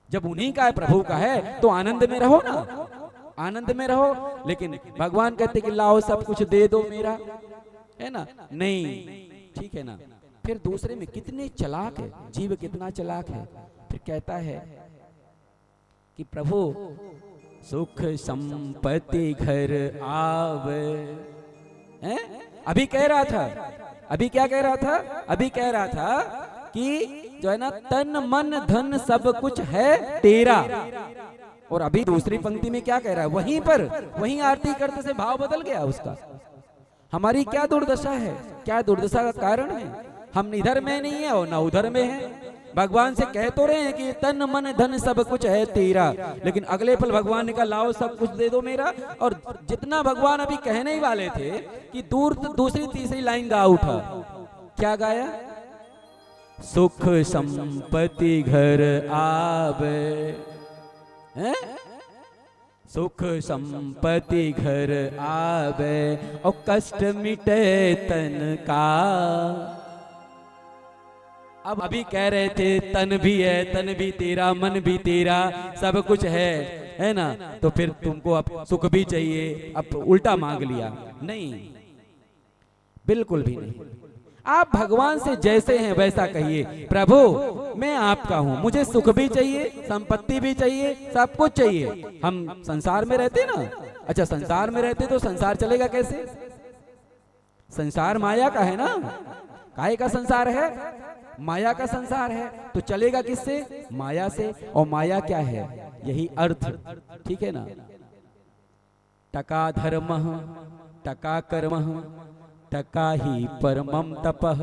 जब उन्हीं का है, प्रभु का है, तो आनंद में रहो ना, आनंद में रहो। लेकिन भगवान कहते कि लाओ सब कुछ दे दो मेरा, है ना, नहीं, ठीक है ना। फिर दूसरे में कितने चालाक है जीव, कितना चालाक है। फिर कहता है कि प्रभु सुख संपत्ति घर आवे, हैं? अभी कह रहा था, अभी क्या कह रहा था, अभी कह रहा था कि जो है ना, तन मन धन सब कुछ है तेरा। और अभी दूसरी पंक्ति में क्या कह रहा है, वहीं पर, वहीं आरती करते से भाव बदल गया उसका। हमारी क्या दुर्दशा है, क्या दुर्दशा का कारण है। हम इधर में नहीं है और ना उधर में है। भगवान से कह तो रहे हैं कि तन मन धन सब कुछ है तेरा, लेकिन अगले पल भगवान ने कहा लाओ सब कुछ दे दो मेरा। और जितना भगवान अभी कहने ही वाले थे कि दूसरी तीसरी लाइन गा उठा। क्या गाया, सुख संपत्ति घर आवे, हैं? सुख संपत्ति घर आवे और कष्ट मिटे तन का। अब अभी कह रहे थे तन भी है, तन भी तेरा, मन भी तेरा, सब कुछ है ना, तो फिर तुमको अब सुख भी चाहिए, अब उल्टा मांग लिया। नहीं, बिल्कुल भी नहीं। आप भगवान से जैसे हैं वैसा कहिए, प्रभु मैं आपका हूं, मुझे सुख भी चाहिए, संपत्ति भी चाहिए, सब कुछ चाहिए। हम संसार में रहते ना, अच्छा संसार में रहते तो संसार चलेगा कैसे? संसार माया का है ना, काहे का संसार है, माया का संसार है, तो चलेगा किससे, माया से। और माया क्या है, यही अर्थ, ठीक है ना। टका धर्मः टका कर्मः टका ही परमं तपः,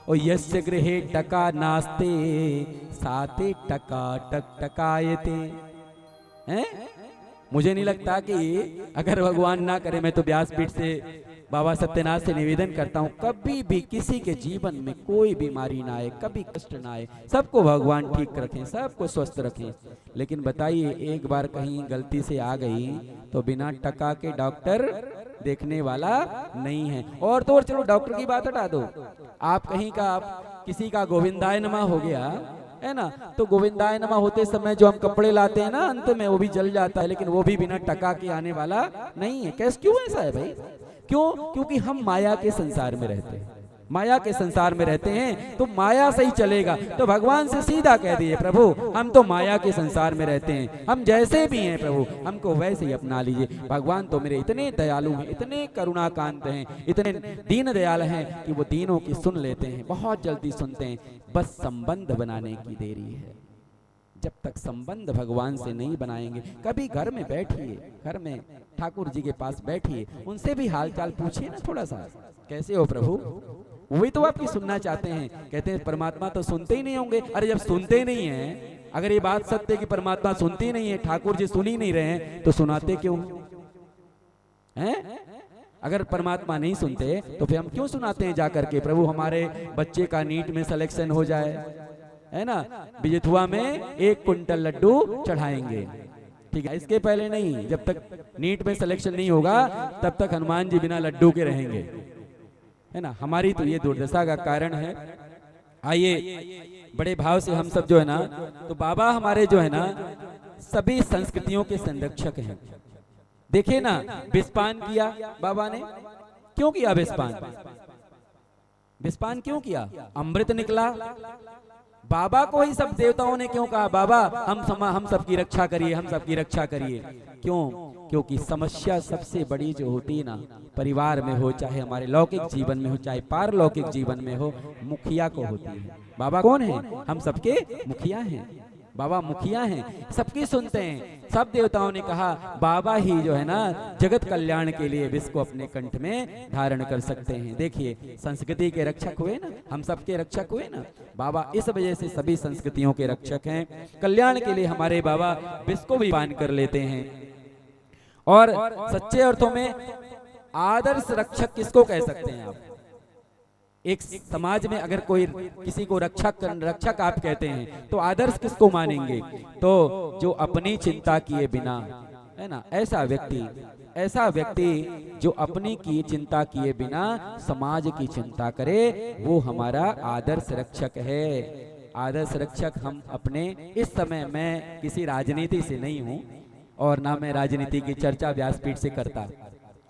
और यस्य गृहे टका नास्ते साते टका टक टकायते। हैं? मुझे नहीं लगता कि अगर भगवान ना करे, मैं तो व्यासपीठ से बाबा सत्यनाथ से निवेदन करता हूँ, कभी भी किसी के जीवन में कोई बीमारी ना आए, कभी कष्ट ना आए, सबको भगवान ठीक रखें, सबको स्वस्थ रखें। लेकिन बताइए एक बार कहीं गलती से आ गई तो बिना टका के डॉक्टर देखने वाला नहीं है। और तो और चलो डॉक्टर की बात हटा दो, आप कहीं का, आप किसी का गोविंदाय नमः हो गया है ना, तो गोविंदाय नमः होते समय जो हम कपड़े लाते हैं ना, अंत में वो भी जल जाता है, लेकिन वो भी बिना टका के आने वाला नहीं है। कैसे, क्यों ऐसा है भाई, क्यों? क्योंकि हम माया के संसार में रहते हैं, माया के संसार में रहते हैं, तो माया से ही चलेगा। तो भगवान से सीधा कह दिए, प्रभु हम तो माया के संसार में रहते हैं, हम जैसे भी हैं प्रभु हमको वैसे ही अपना लीजिए। भगवान तो मेरे इतने दयालु हैं, इतने करुणाकांत हैं, इतने दीन दयाल हैं कि वो दीनों की सुन लेते हैं, बहुत जल्दी सुनते हैं। बस संबंध बनाने की देरी है। जब तक संबंध भगवान से नहीं बनाएंगे, कभी घर में बैठिए, घर में ठाकुर जी के पास बैठिए, उनसे भी हाल चाल पूछिए ना थोड़ा सा, कैसे हो प्रभु, वही तो आपकी सुनना चाहते हैं। कहते हैं परमात्मा तो सुनते ही नहीं होंगे। अरे जब सुनते नहीं हैं, अगर ये बात सत्य है कि परमात्मा सुनते ही नहीं है, ठाकुर जी सुन ही नहीं रहे हैं, तो सुनाते क्यों हैं? अगर परमात्मा नहीं सुनते तो फिर हम क्यों सुनाते हैं जाकर के, प्रभु हमारे बच्चे का नीट में सिलेक्शन हो जाए, है ना, बिजथुआ में 1 कुंटल लड्डू चढ़ाएंगे, ठीक है। इसके पहले नहीं, जब तक नीट में सिलेक्शन नहीं होगा तब तक हनुमान जी बिना लड्डू के रहेंगे, है ना। हमारी तो ये दुर्दशा का कारण है। आइए बड़े भाव से हम सब जो है ना, तो बाबा हमारे जो है ना सभी संस्कृतियों के संरक्षक हैं। देखिए ना, विस्पान किया बाबा ने, क्यों किया विस्पान, विस्पान क्यों किया, अमृत निकला। बाबा को ही सब देवताओं ने क्यों कहा, बाबा हम सबकी रक्षा करिए, हम सबकी रक्षा करिए, क्यों? क्योंकि समस्या सबसे बड़ी जो होती है ना, परिवार में हो, चाहे हमारे लौकिक जीवन में हो, चाहे पारलौकिक जीवन में हो, मुखिया को होती है। बाबा कौन है, हम सबके मुखिया हैं, बाबा मुखिया हैं, सबकी सुनते हैं। सब देवताओं ने कहा बाबा ही जो है ना जगत कल्याण के लिए विष को अपने कंठ में धारण कर सकते हैं। देखिए संस्कृति के रक्षक हुए ना, हम सबके रक्षक हुए ना बाबा, इस वजह से सभी संस्कृतियों के रक्षक हैं। कल्याण के लिए हमारे बाबा विष को भी पान कर लेते हैं। और सच्चे अर्थों में आदर्श रक्षक किसको कह सकते हैं आप? एक समाज में अगर कोई किसी को रक्षक आप कहते हैं तो आदर्श किसको मानेंगे? तो जो अपनी चिंता किए बिना, है ना, ऐसा व्यक्ति जो अपनी की चिंता किए बिना समाज की चिंता करे, वो हमारा आदर्श रक्षक है। आदर्श रक्षक हम अपने इस समय, मैं किसी राजनीति से नहीं हूँ और ना मैं राजनीति की चर्चा व्यासपीठ से करता।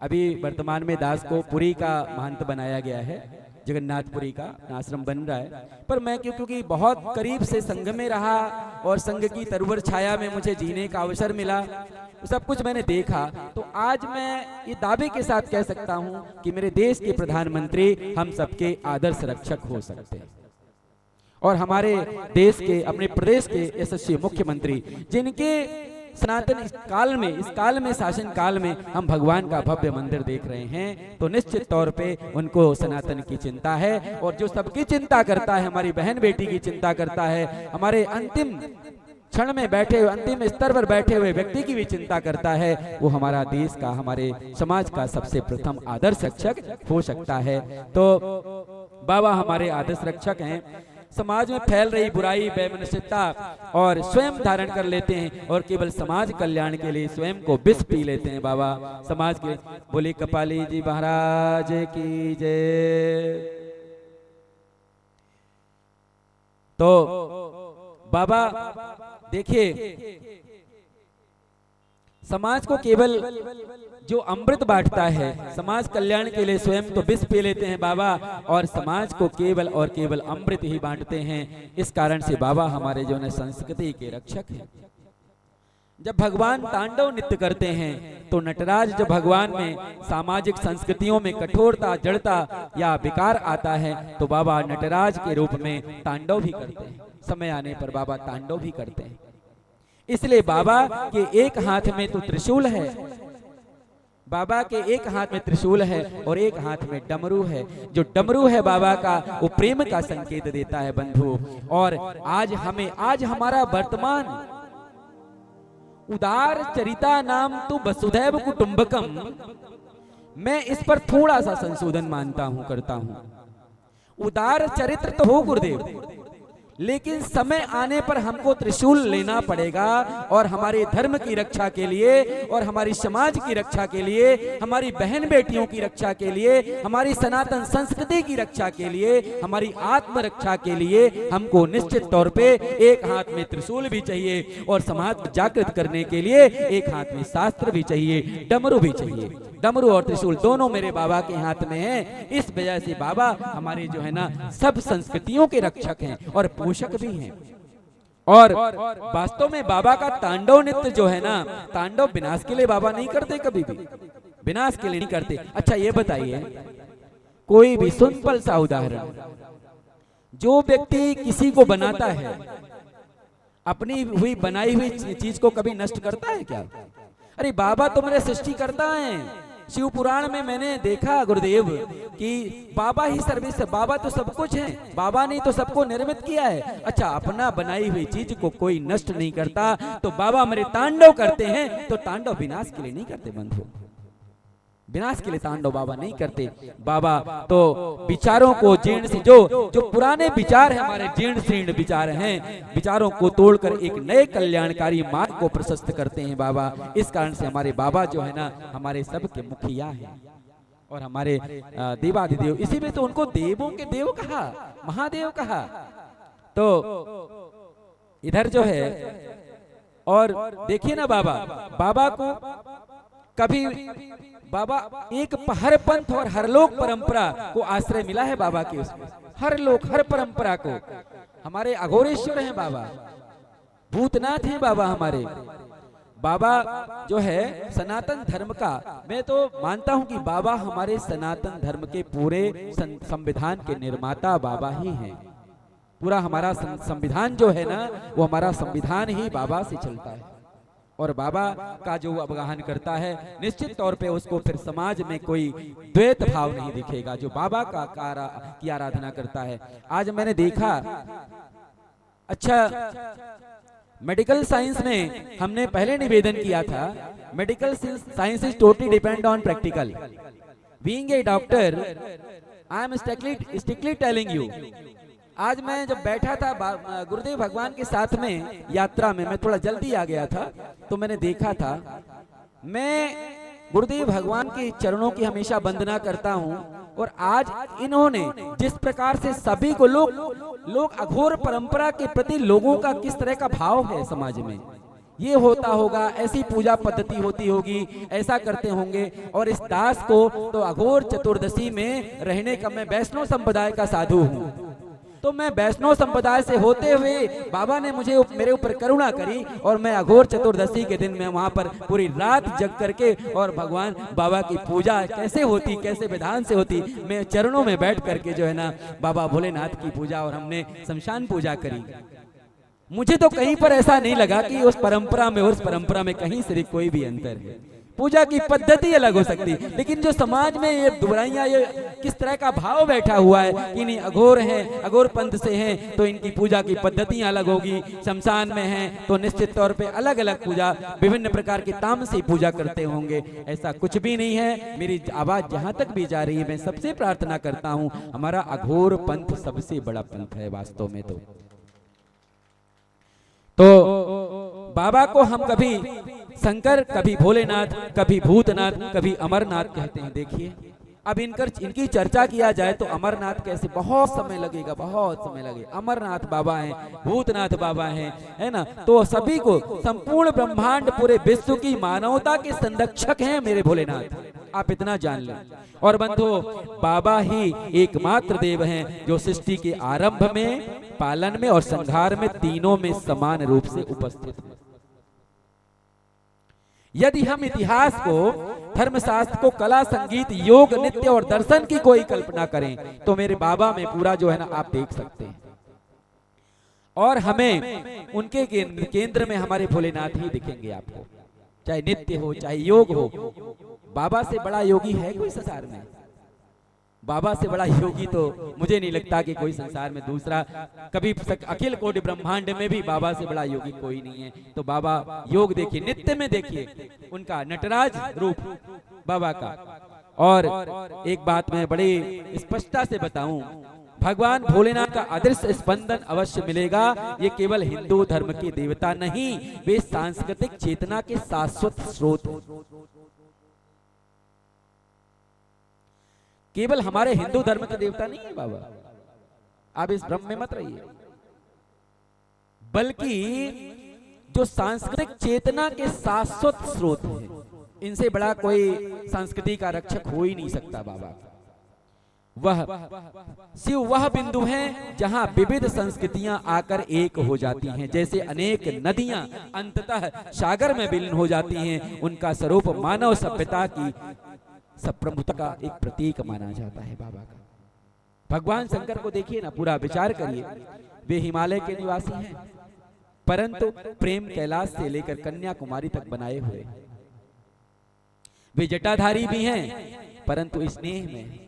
अभी वर्तमान में दास को पुरी का महंत बनाया गया है, जगन्नाथपुरी का आश्रम बन रहा है, पर मैं क्योंकि बहुत करीब से संघ में रहा और संघ की तरुवर छाया में मुझे जीने का अवसर मिला, सब कुछ मैंने देखा, तो आज मैं ये दावे के साथ कह सकता हूं कि मेरे देश के प्रधानमंत्री हम सबके आदर्श रक्षक हो सकते हैं। और हमारे देश के, अपने प्रदेश के यशस्वी मुख्यमंत्री, जिनके सनातन इस काल में शासन काल में हम भगवान का भव्य मंदिर देख रहे हैं, तो निश्चित तौर पे उनको सनातन की चिंता है। और जो सबकी चिंता करता है, हमारी बहन बेटी की चिंता करता है, हमारे अंतिम क्षण में बैठे हुए, अंतिम स्तर पर बैठे हुए व्यक्ति की भी चिंता करता है, वो हमारा देश का, हमारे समाज का सबसे प्रथम आदर्श रक्षक हो सकता है। तो बाबा हमारे आदर्श रक्षक हैं। समाज में फैल रही बुराई, वैमनस्यता और स्वयं धारण कर लेते हैं और केवल समाज कल्याण के लिए स्वयं को विष पी लेते हैं। बाबा समाज के, बोले कपाली जी महाराज की जय। तो बाबा देखिए, समाज को केवल जो अमृत बांटता है, समाज कल्याण के लिए स्वयं तो विष पी लेते हैं बाबा, और समाज को केवल और केवल अमृत ही बांटते हैं। इस कारण से बाबा हमारे जो है संस्कृति के रक्षक हैं। जब भगवान तांडव नृत्य करते हैं, तो नटराज जब भगवान में सामाजिक संस्कृतियों में कठोरता, जड़ता या विकार आता है, तो बाबा नटराज के रूप में तांडव भी करते हैं। समय आने पर बाबा तांडव भी करते हैं। इसलिए बाबा के एक हाथ में तो त्रिशूल है, बाबा के एक हाथ में त्रिशूल है और एक हाथ में डमरू है। जो डमरू है बाबा का, वो प्रेम का संकेत देता है बंधु। और आज हमारा वर्तमान उदार चरिता नाम तो वसुधैव कुटुंबकम, मैं इस पर थोड़ा सा संशोधन मानता हूं, करता हूं। उदार चरित्र तो हो गुरुदेव, लेकिन समय आने पर हमको त्रिशूल लेना पड़ेगा और हमारे धर्म की रक्षा के लिए और हमारी समाज की रक्षा के लिए, हमारी बहन बेटियों की रक्षा के लिए, हमारी सनातन संस्कृति की रक्षा के लिए, हमारी आत्मरक्षा के लिए हमको निश्चित तौर पे एक हाथ में त्रिशूल भी चाहिए और समाज को जागृत करने के लिए एक हाथ में शास्त्र भी चाहिए, डमरू भी चाहिए। डमरू और त्रिशूल दोनों मेरे बाबा के हाथ में है। इस वजह से बाबा हमारे जो है ना सब संस्कृतियों के रक्षक हैं और पोषक भी हैं। और वास्तव में बाबा का तांडव नृत्य जो है ना, तांडव विनाश के लिए बाबा नहीं करते, कभी भी विनाश के लिए नहीं करते। अच्छा ये बताइए, कोई भी सिंपल सा उदाहरण, जो व्यक्ति किसी को बनाता है, अपनी हुई बनाई हुई चीज को कभी नष्ट करता है क्या? अरे बाबा तो मेरे सृष्टि करता है। शिव पुराण में मैंने देखा गुरुदेव कि बाबा ही सर्विस, बाबा तो सब कुछ है, बाबा ने तो सबको निर्मित किया है। अच्छा, अपना बनाई हुई चीज को कोई नष्ट नहीं करता, तो बाबा मेरे तांडव करते हैं, तो तांडव विनाश के लिए नहीं करते बंधु, विनाश के लिए तांडव बाबा नहीं करते। बाबा तो विचारों को जीर्ण से, जो पुराने विचार है हमारे जीर्ण शीर्ण विचार हैं, विचारों को तोड़कर एक नए कल्याणकारी मार्ग को प्रशस्त करते हैं बाबा। इस कारण से हमारे बाबा जो है ना हमारे सबके मुखिया हैं और हमारे देवाधिदेव, इसी में तो उनको देवों के देव कहा, महादेव कहा। तो इधर जो है, और देखिए ना बाबा को कभी बाबा एक हर पंथ और हर लोक परंपरा को आश्रय मिला है बाबा के, उसमें हर लोक हर परंपरा को। हमारे अघोरेश्वर हैं बाबा, भूतनाथ हैं बाबा हमारे। बाबा जो है सनातन धर्म का, मैं तो मानता हूं कि बाबा हमारे सनातन धर्म के पूरे संविधान के निर्माता बाबा ही हैं। पूरा हमारा संविधान जो है ना, वो हमारा संविधान ही बाबा से चलता है। और बाबा का जो अवगाहन करता है, निश्चित तौर पे उसको फिर समाज में कोई द्वैत भाव नहीं दिखेगा। जो बाबा की आराधना करता है, आज मैंने देखा, अच्छा मेडिकल साइंस में हमने पहले निवेदन किया था, medical science is totally depend on practical. Being a doctor, I am strictly telling you. आज मैं जब बैठा था गुरुदेव भगवान के साथ में यात्रा में, मैं थोड़ा जल्दी आ गया था, तो मैंने देखा था, मैं गुरुदेव भगवान के चरणों की हमेशा वंदना करता हूँ और आज इन्होंने जिस प्रकार से सभी को लोग अघोर परंपरा के प्रति लोगों का किस तरह का भाव है समाज में, ये होता होगा, ऐसी पूजा पद्धति होती होगी, ऐसा करते होंगे। और इस दास को तो अघोर चतुर्दशी में रहने का, मैं वैष्णव संप्रदाय का साधु हूँ, तो मैं वैष्णव संप्रदाय से होते हुए बाबा ने मेरे ऊपर करुणा करी और मैं अघोर चतुर्दशी के दिन में वहां पर पूरी रात जग करके और भगवान बाबा की पूजा कैसे होती, कैसे विधान से होती, मैं चरणों में बैठ करके जो है ना बाबा भोलेनाथ की पूजा और हमने शमशान पूजा करी। मुझे तो कहीं पर ऐसा नहीं लगा कि उस परंपरा में और उस परंपरा में कहीं से कोई भी अंतर है। पूजा की पद्धति अलग हो सकती, लेकिन जो समाज में ये बुराइयां, ये किस तरह का भाव बैठा हुआ है कि नहीं अघोर हैं, अघोर पंथ से हैं तो इनकी पूजा की पद्धतियां अलग होगी, शमशान में हैं तो निश्चित तौर पे अलग अलग पूजा, विभिन्न प्रकार की तामसी पूजा करते होंगे। ऐसा कुछ भी नहीं है। मेरी आवाज जहां तक भी जा रही है, मैं सबसे प्रार्थना करता हूं, हमारा अघोर पंथ सबसे बड़ा पंथ है वास्तव में। तो बाबा को हम कभी शंकर, कभी भोलेनाथ, कभी भूतनाथ, कभी अमरनाथ कहते हैं। देखिए अब इनकी चर्चा किया जाए तो अमरनाथ कैसे, बहुत समय लगेगा, बहुत समय लगेगा। अमरनाथ बाबा हैं, भूतनाथ बाबा हैं, है ना। तो सभी को, संपूर्ण ब्रह्मांड, पूरे विश्व की मानवता के संरक्षक हैं मेरे भोलेनाथ, आप इतना जान लें। और बंधुओं, बाबा ही एकमात्र देव हैं जो सृष्टि के आरंभ में, पालन में और संहार में, तीनों में समान रूप से उपस्थित हैं। यदि हम इतिहास को, धर्मशास्त्र को, कला, संगीत, योग, नृत्य और दर्शन की कोई कल्पना करें तो मेरे बाबा में पूरा जो है ना आप देख सकते हैं। और हमें उनके केंद्र में हमारे भोलेनाथ ही दिखेंगे आपको, चाहे नृत्य हो, चाहे योग हो। बाबा से बड़ा योगी है कोई संसार में? बाबा से बड़ा योगी तो मुझे नहीं लगता कि कोई संसार में दूसरा कभी, अखिल कोटि ब्रह्मांड में भी बाबा से बड़ा योगी कोई नहीं है। तो बाबा योग देखिए, नृत्य में देखिए उनका नटराज रूप बाबा का। और एक बात मैं बड़ी स्पष्टता से बताऊं, भगवान भोलेनाथ का अदृश्य स्पंदन अवश्य मिलेगा। ये केवल हिंदू धर्म के देवता नहीं, वे सांस्कृतिक चेतना के शाश्वत स्रोत हैं। केवल हमारे हिंदू धर्म के देवता नहीं है बाबा, आप इस भ्रम में मत रहिए, बल्कि जो सांस्कृतिक चेतना के शाश्वत स्रोत हैं, इनसे बड़ा कोई संस्कृति का रक्षक हो ही नहीं सकता बाबा। वह शिव वह बिंदु हैं जहां विविध संस्कृतियां आकर एक हो जाती हैं। जैसे अनेक नदियां अंततः सागर में विलीन हो जाती हैं, उनका स्वरूप मानव सभ्यता की सप्रमुता का एक प्रतीक माना जाता है बाबा का। भगवान शंकर को देखिए ना, पूरा विचार करिए, वे हिमालय के निवासी हैं, परंतु प्रेम कैलाश से लेकर कन्याकुमारी तक बनाए हुए। वे जटाधारी भी हैं परंतु स्नेह में,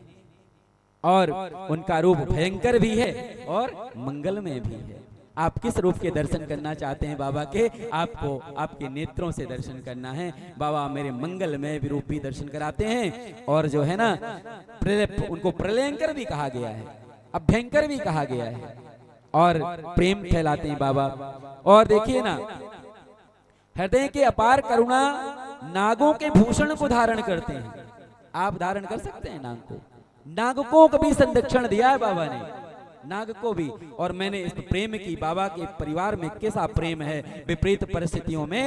और उनका रूप भयंकर भी है और मंगलमय भी है। आप किस रूप के दर्शन करना चाहते हैं बाबा के? आपको आपके नेत्रों से दर्शन करना है। बाबा मेरे मंगलमय रूप भी दर्शन कराते हैं, और जो है ना उनको प्रलयंकर भी कहा गया है, अभयंकर भी कहा गया है, और प्रेम फैलाते हैं बाबा। और देखिए ना, हृदय के अपार करुणा नागों के भूषण को धारण करते हैं। आप धारण कर सकते हैं नाग को? नागकों को भी संरक्षण दिया है बाबा ने, नाग को भी। और मैंने इस प्रेम की, बाबा के परिवार में कैसा प्रेम है विपरीत परिस्थितियों में,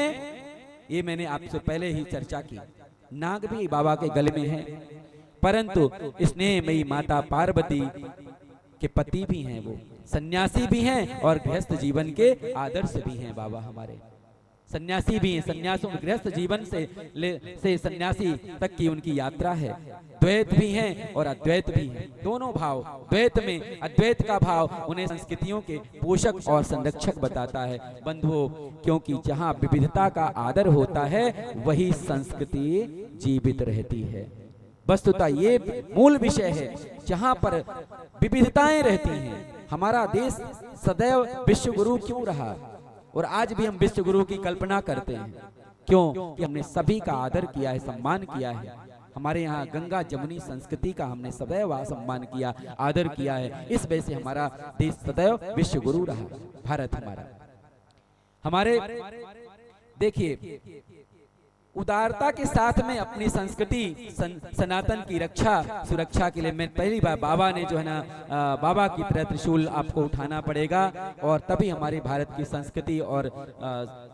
ये मैंने आपसे पहले ही चर्चा की। नाग भी बाबा के गले में है, परंतु स्नेहमयी माता पार्वती के पति भी हैं, वो सन्यासी भी हैं और गृहस्थ जीवन के आदर्श भी हैं बाबा हमारे। सन्यासी भी हैं, सन्यासों गृहस्थ जीवन से सन्यासी तक की उनकी यात्रा है। द्वैत भी हैं और अद्वैत भी हैं, दोनों भाव। द्वैत में अद्वैत का भाव उन्हें संस्कृतियों के पोषक और संरक्षक बताता है बंधुओं, क्योंकि जहां विविधता का आदर होता है वही संस्कृति जीवित रहती है। वस्तुतः ये मूल विषय है, जहां पर विविधताएं रहती हैं। हमारा देश सदैव विश्व गुरु क्यों रहा, और आज भी हम विश्व गुरु की कल्पना करते हैं, क्यों कि हमने सभी का आदर किया है, सम्मान किया है। हमारे यहाँ गंगा जमुनी संस्कृति का हमने सदैव सम्मान किया, आदर किया है। इस वजह से हमारा देश सदैव विश्व गुरु रहा, भारत हमारा। हमारे देखिए उदारता के साथ में अपनी संस्कृति सनातन की रक्षा सुरक्षा के लिए मैं पहली बार बाबा ने जो है ना बाबा की तरह त्रिशूल आपको उठाना पड़ेगा और तभी हमारी भारत की संस्कृति और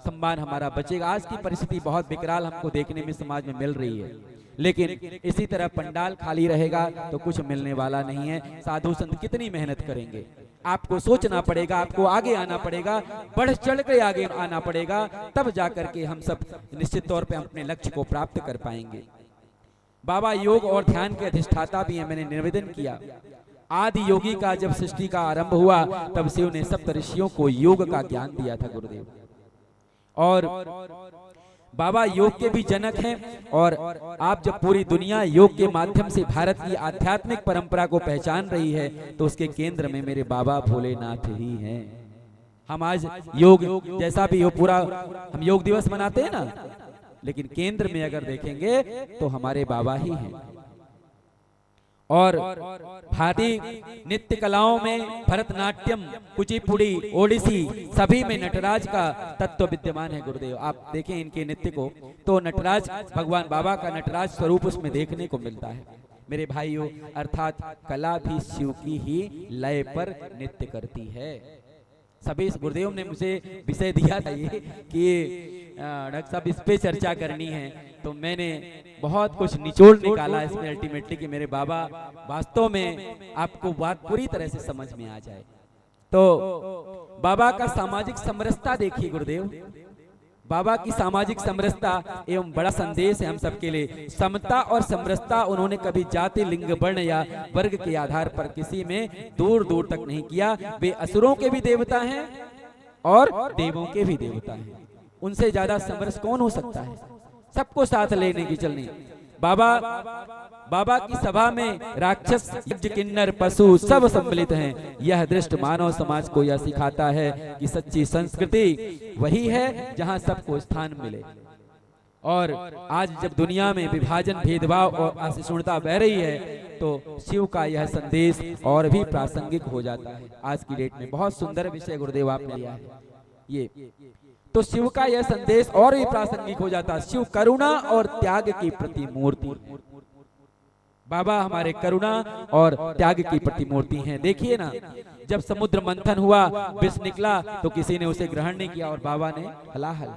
सम्मान हमारा बचेगा। आज की परिस्थिति बहुत विकराल हमको देखने में समाज में मिल रही है, लेकिन इसी तरह पंडाल खाली रहेगा तो कुछ मिलने वाला नहीं है। साधु संत कितनी मेहनत करेंगे, आपको सोचना पड़ेगा, आपको आगे आना पड़ेगा, बढ़ चढ़ के आगे आना पड़ेगा, तब जाकर के हम सब निश्चित तौर पे अपने लक्ष्य को प्राप्त कर पाएंगे। बाबा योग और ध्यान के अधिष्ठाता भी हैं। मैंने निवेदन किया, आदि योगी का जब सृष्टि का आरंभ हुआ तब शिव ने सप्त ऋषियों को योग का ज्ञान दिया था गुरुदेव, और बाबा योग के भी जनक हैं। और आप जब पूरी दुनिया योग के माध्यम से भारत की आध्यात्मिक परंपरा को पहचान रही है तो उसके केंद्र में मेरे बाबा भोलेनाथ ही हैं। हम आज योग जैसा भी हो, पूरा हम योग दिवस मनाते हैं ना, लेकिन केंद्र में अगर देखेंगे तो हमारे बाबा ही हैं। और भारतीय नित्य कलाओं में भरतनाट्यम, कुचिपुड़ी, ओडिसी सभी में नटराज का तत्व विद्यमान है गुरुदेव। आप देखें इनके नृत्य को तो नटराज, भगवान बाबा का नटराज स्वरूप उसमें देखने को मिलता है। मेरे भाइयों, अर्थात कला भी शिव की ही लय पर नृत्य करती है। सभी गुरुदेव ने मुझे विषय दिया था ये कि डॉक्टर साहब इस पे चर्चा करनी है, तो मैंने बहुत कुछ निचोड़ निकाला इसमें अल्टीमेटली कि मेरे बाबा वास्तव में आपको बात पूरी तरह से समझ में आ जाए। तो बाबा का सामाजिक समरसता देखिए गुरुदेव, बाबा की सामाजिक समरसता एवं बड़ा संदेश है हम सबके लिए। समता और समरसता उन्होंने कभी जाति, लिंग, वर्ण या वर्ग के आधार पर किसी में दूर दूर तक नहीं किया। वे असुरों के भी देवता हैं और देवों के भी देवता हैं। उनसे ज्यादा समरस कौन हो सकता है? सबको साथ लेने की चलनी। बाबा की सभा में राक्षस, यज्ञ, किन्नर, पशु सब सम्मिलित हैं। यह दृष्ट मानव समाज को यह सिखाता है कि सच्ची संस्कृति वही है जहां सबको स्थान मिले। और आज जब दुनिया में विभाजन, भेदभाव और असहिष्णुता बह रही है तो शिव का यह संदेश और भी प्रासंगिक हो जाता है। आज की डेट में बहुत सुंदर विषय गुरुदेव आपने लिया है ये, तो शिव का यह संदेश और भी प्रासंगिक हो जाता है। शिव करुणा और त्याग की प्रतिमूर्ति, बाबा हमारे करुणा और त्याग की प्रतिमूर्ति हैं। देखिए ना, जब समुद्र मंथन हुआ, विष निकला तो किसी ने उसे ग्रहण नहीं किया और बाबा ने हलाहल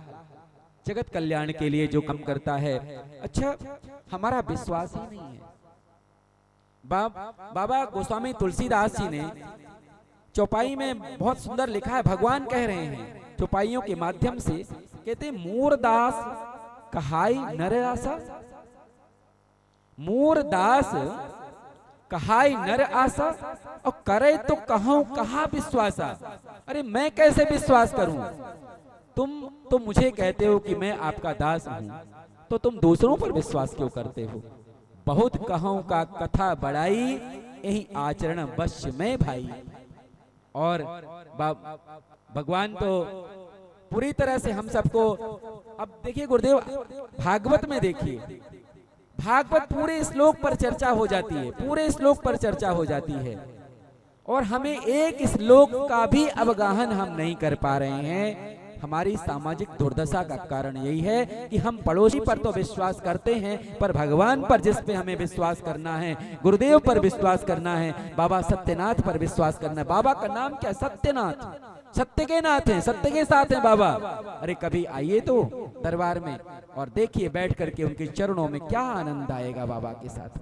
जगत कल्याण के लिए जो काम करता है। अच्छा, हमारा विश्वास ही नहीं है। बाबा गोस्वामी तुलसीदास जी ने चौपाई में बहुत सुंदर लिखा है, भगवान कह रहे हैं चौपाइयों के माध्यम से, कहते मूरदास कहाई नर आशा, मूरदास कहाई नर आशा और करे तो कहूं कहा विश्वासा। अरे मैं कैसे विश्वास करूं? तुम मुझे कहते हो कि मैं आपका दास हूं, तो तुम दूसरों पर विश्वास क्यों करते हो? बहुत कहूं का कथा बढ़ाई, यही आचरण वश में भाई। और भगवान तो पूरी तरह से हम सबको, अब देखिए गुरुदेव, भागवत में देखिए, भागवत पूरे श्लोक पर चर्चा हो जाती है, पूरे श्लोक पर चर्चा हो जाती है, और हमें एक श्लोक का भी अवगाहन हम नहीं कर पा रहे हैं। हमारी सामाजिक दुर्दशा का कारण यही है कि हम पड़ोसी पर तो विश्वास करते हैं, पर भगवान पर जिस पे हमें विश्वास करना है, गुरुदेव पर विश्वास करना है, बाबा सत्यनाथ पर विश्वास करना है। बाबा का नाम क्या? सत्यनाथ, सत्य के नाथ हैं, सत्य के साथ हैं बाबा। अरे कभी आइए तो दरबार में और देखिए बैठ करके उनके चरणों में क्या आनंद आएगा बाबा के साथ।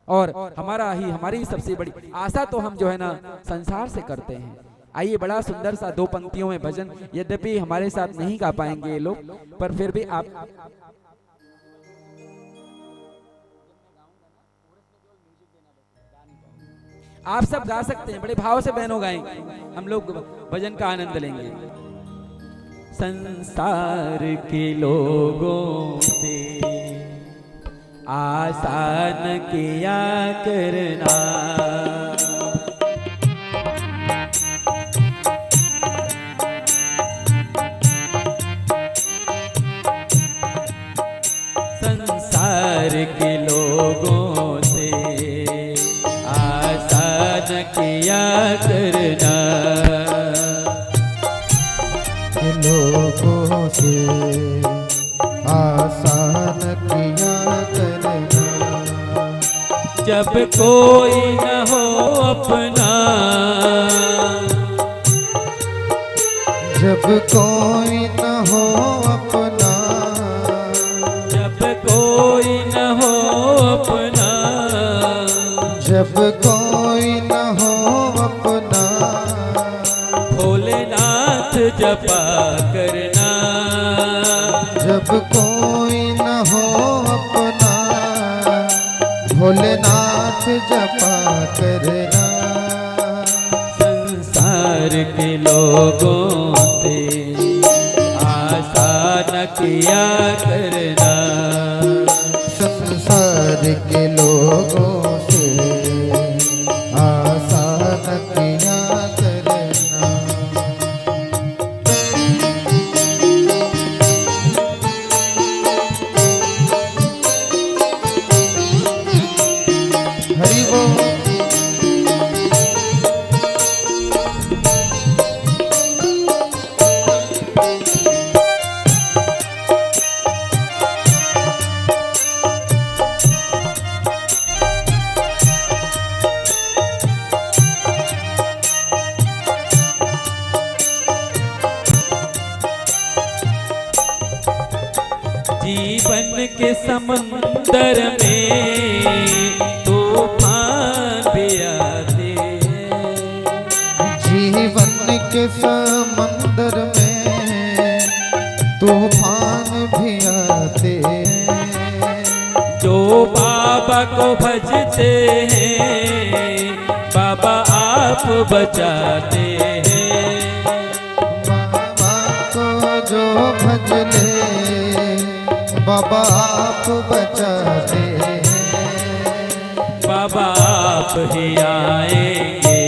और हमारी सबसे बड़ी आशा तो हम जो है ना संसार से करते हैं। आइए, बड़ा सुंदर सा 2 पंक्तियों में भजन, यद्यपि हमारे साथ नहीं गा पाएंगे ये लोग, पर फिर भी आप सब गा सकते हैं, बड़े भाव से बहनों गाएंगे, हम लोग भजन का आनंद लेंगे। संसार के लोगों से आसान किया करना, संसार के लोगों से आसान किया करना, लोगों से आसान किया करना। जब कोई न हो अपना, जब कोई न हो अपना, जब कोई न हो अपना, जब कोई न हो अपना, भोलेनाथ जपा करना। जब कोई न हो अपना, भोलेनाथ जपा करना। संसार के लोगों से आशा न किया करना। संसार के लोगों से आशा न किया करना। हरि बोल। जीवन के समंदर में तूफान भी आते हैं। जीवन के समंदर में तूफान भी आते हैं। जो बाबा को भजते हैं, बाबा आप बचाते हैं। बाबा को जो भज ले, बाबा आप बचाते हैं। बाबा आप ही आएंगे,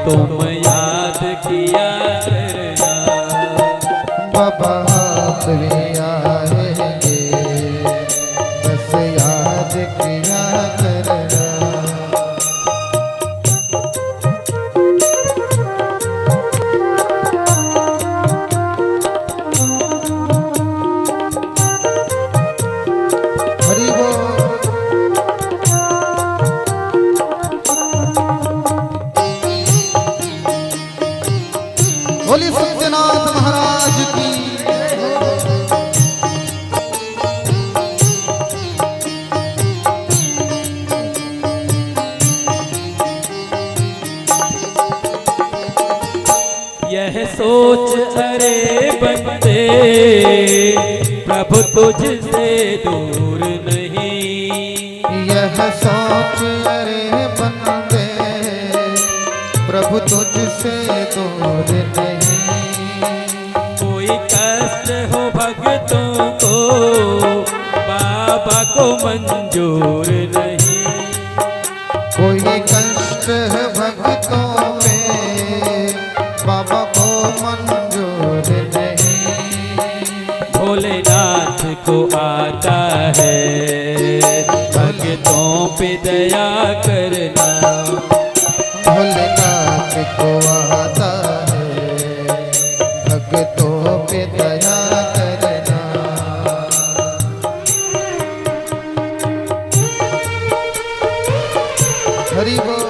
तुम याद किया करना। बाबा आप भी आएंगे, बस याद किया करना। हरि बोल। बोली सत्यनाथ महाराज की। यह सोच अरे बंदे, प्रभु तुझसे दूर नहीं। यह सोच अरे बंदे, प्रभु तुझसे दूर नहीं। कोई कष्ट हो भक्तों को, बाबा को मंजूर नहीं। कोई कष्ट है भक्तों में, बाबा को मंजूर नहीं। भोलेनाथ को आता है भक्तों पे दया करना। भोलेनाथ को आता है भक्तों पे दया करना। हरि बोल।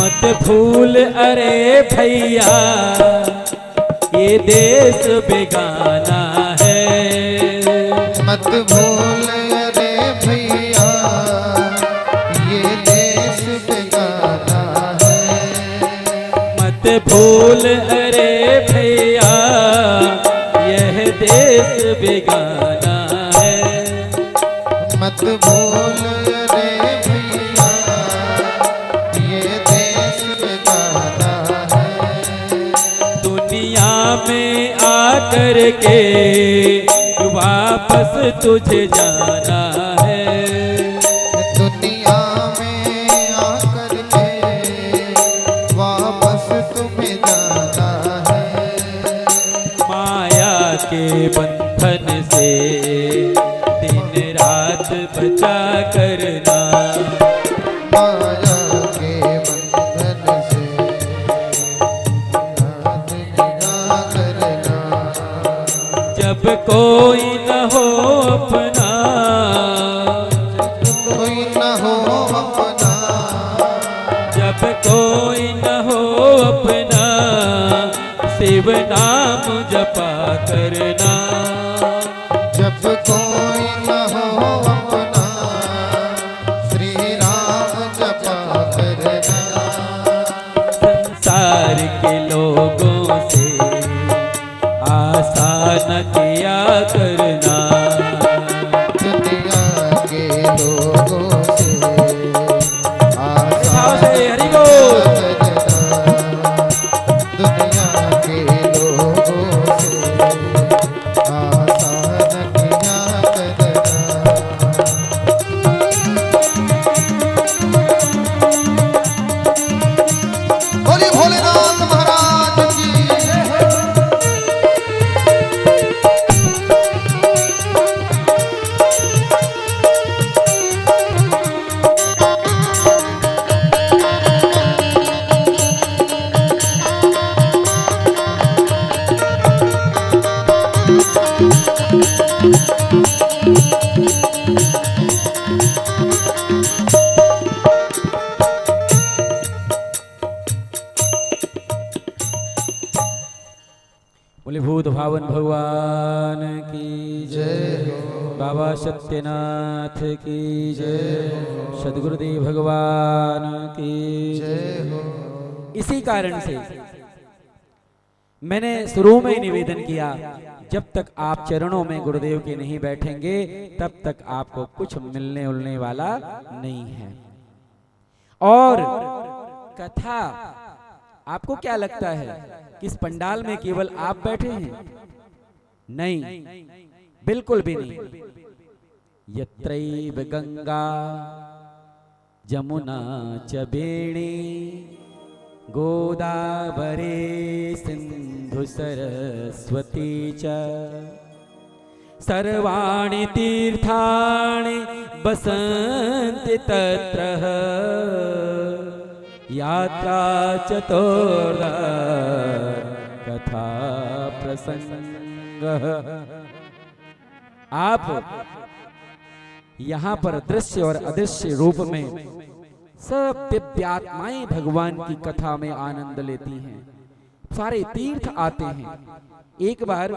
मत भूल अरे भैया, ये देश बेगाना है। मत भूल अरे भैया, ये देश बेगाना है। मत भूल अरे भैया, यह देश बेगाना है। मत भूल अरे भैया, ये देश बेगाना है। दुनिया में आकर के वापस तुझे जाना है। दुनिया में बचा करना। माया के बंधन से दुनिया करना। जब कोई न हो अपना, कोई न हो अपना, जब कोई न हो अपना, शिव नाम जपा करना। जब कोई न हो अपना, श्री राम जपा करना। संसार के लोगों से आशा न किया करना। दुनिया के लोगों से आशा हरि बोल। करना। दुनिया के लोगों से आशा न किया करना। बोलिए भोलेनाथ महाराज की। बोले भूत भावन भगवान की जय। बाबा सत्यनाथ की जय। सदगुरुदेव भगवान की जय। इसी कारण से मैंने शुरू में ही निवेदन किया, जब तक आप चरणों में गुरुदेव के नहीं बैठेंगे तब तक आपको कुछ मिलने उलने वाला नहीं है। और कथा, आपको क्या लगता है कि इस पंडाल में केवल आप बैठे हैं? नहीं, बिल्कुल भी नहीं। यत्रैव गंगा जमुना च वेणी गोदावरी सिंधु सरस्वती च सर्वाणि तीर्थानि बसन्ति तत्र यात्रा चतुर्धा कथा प्रसंग। आप यहाँ पर दृश्य और अदृश्य रूप में सब दिव्यात्माएं भगवान की कथा में आनंद लेती हैं। सारे तीर्थ आते हैं। एक बार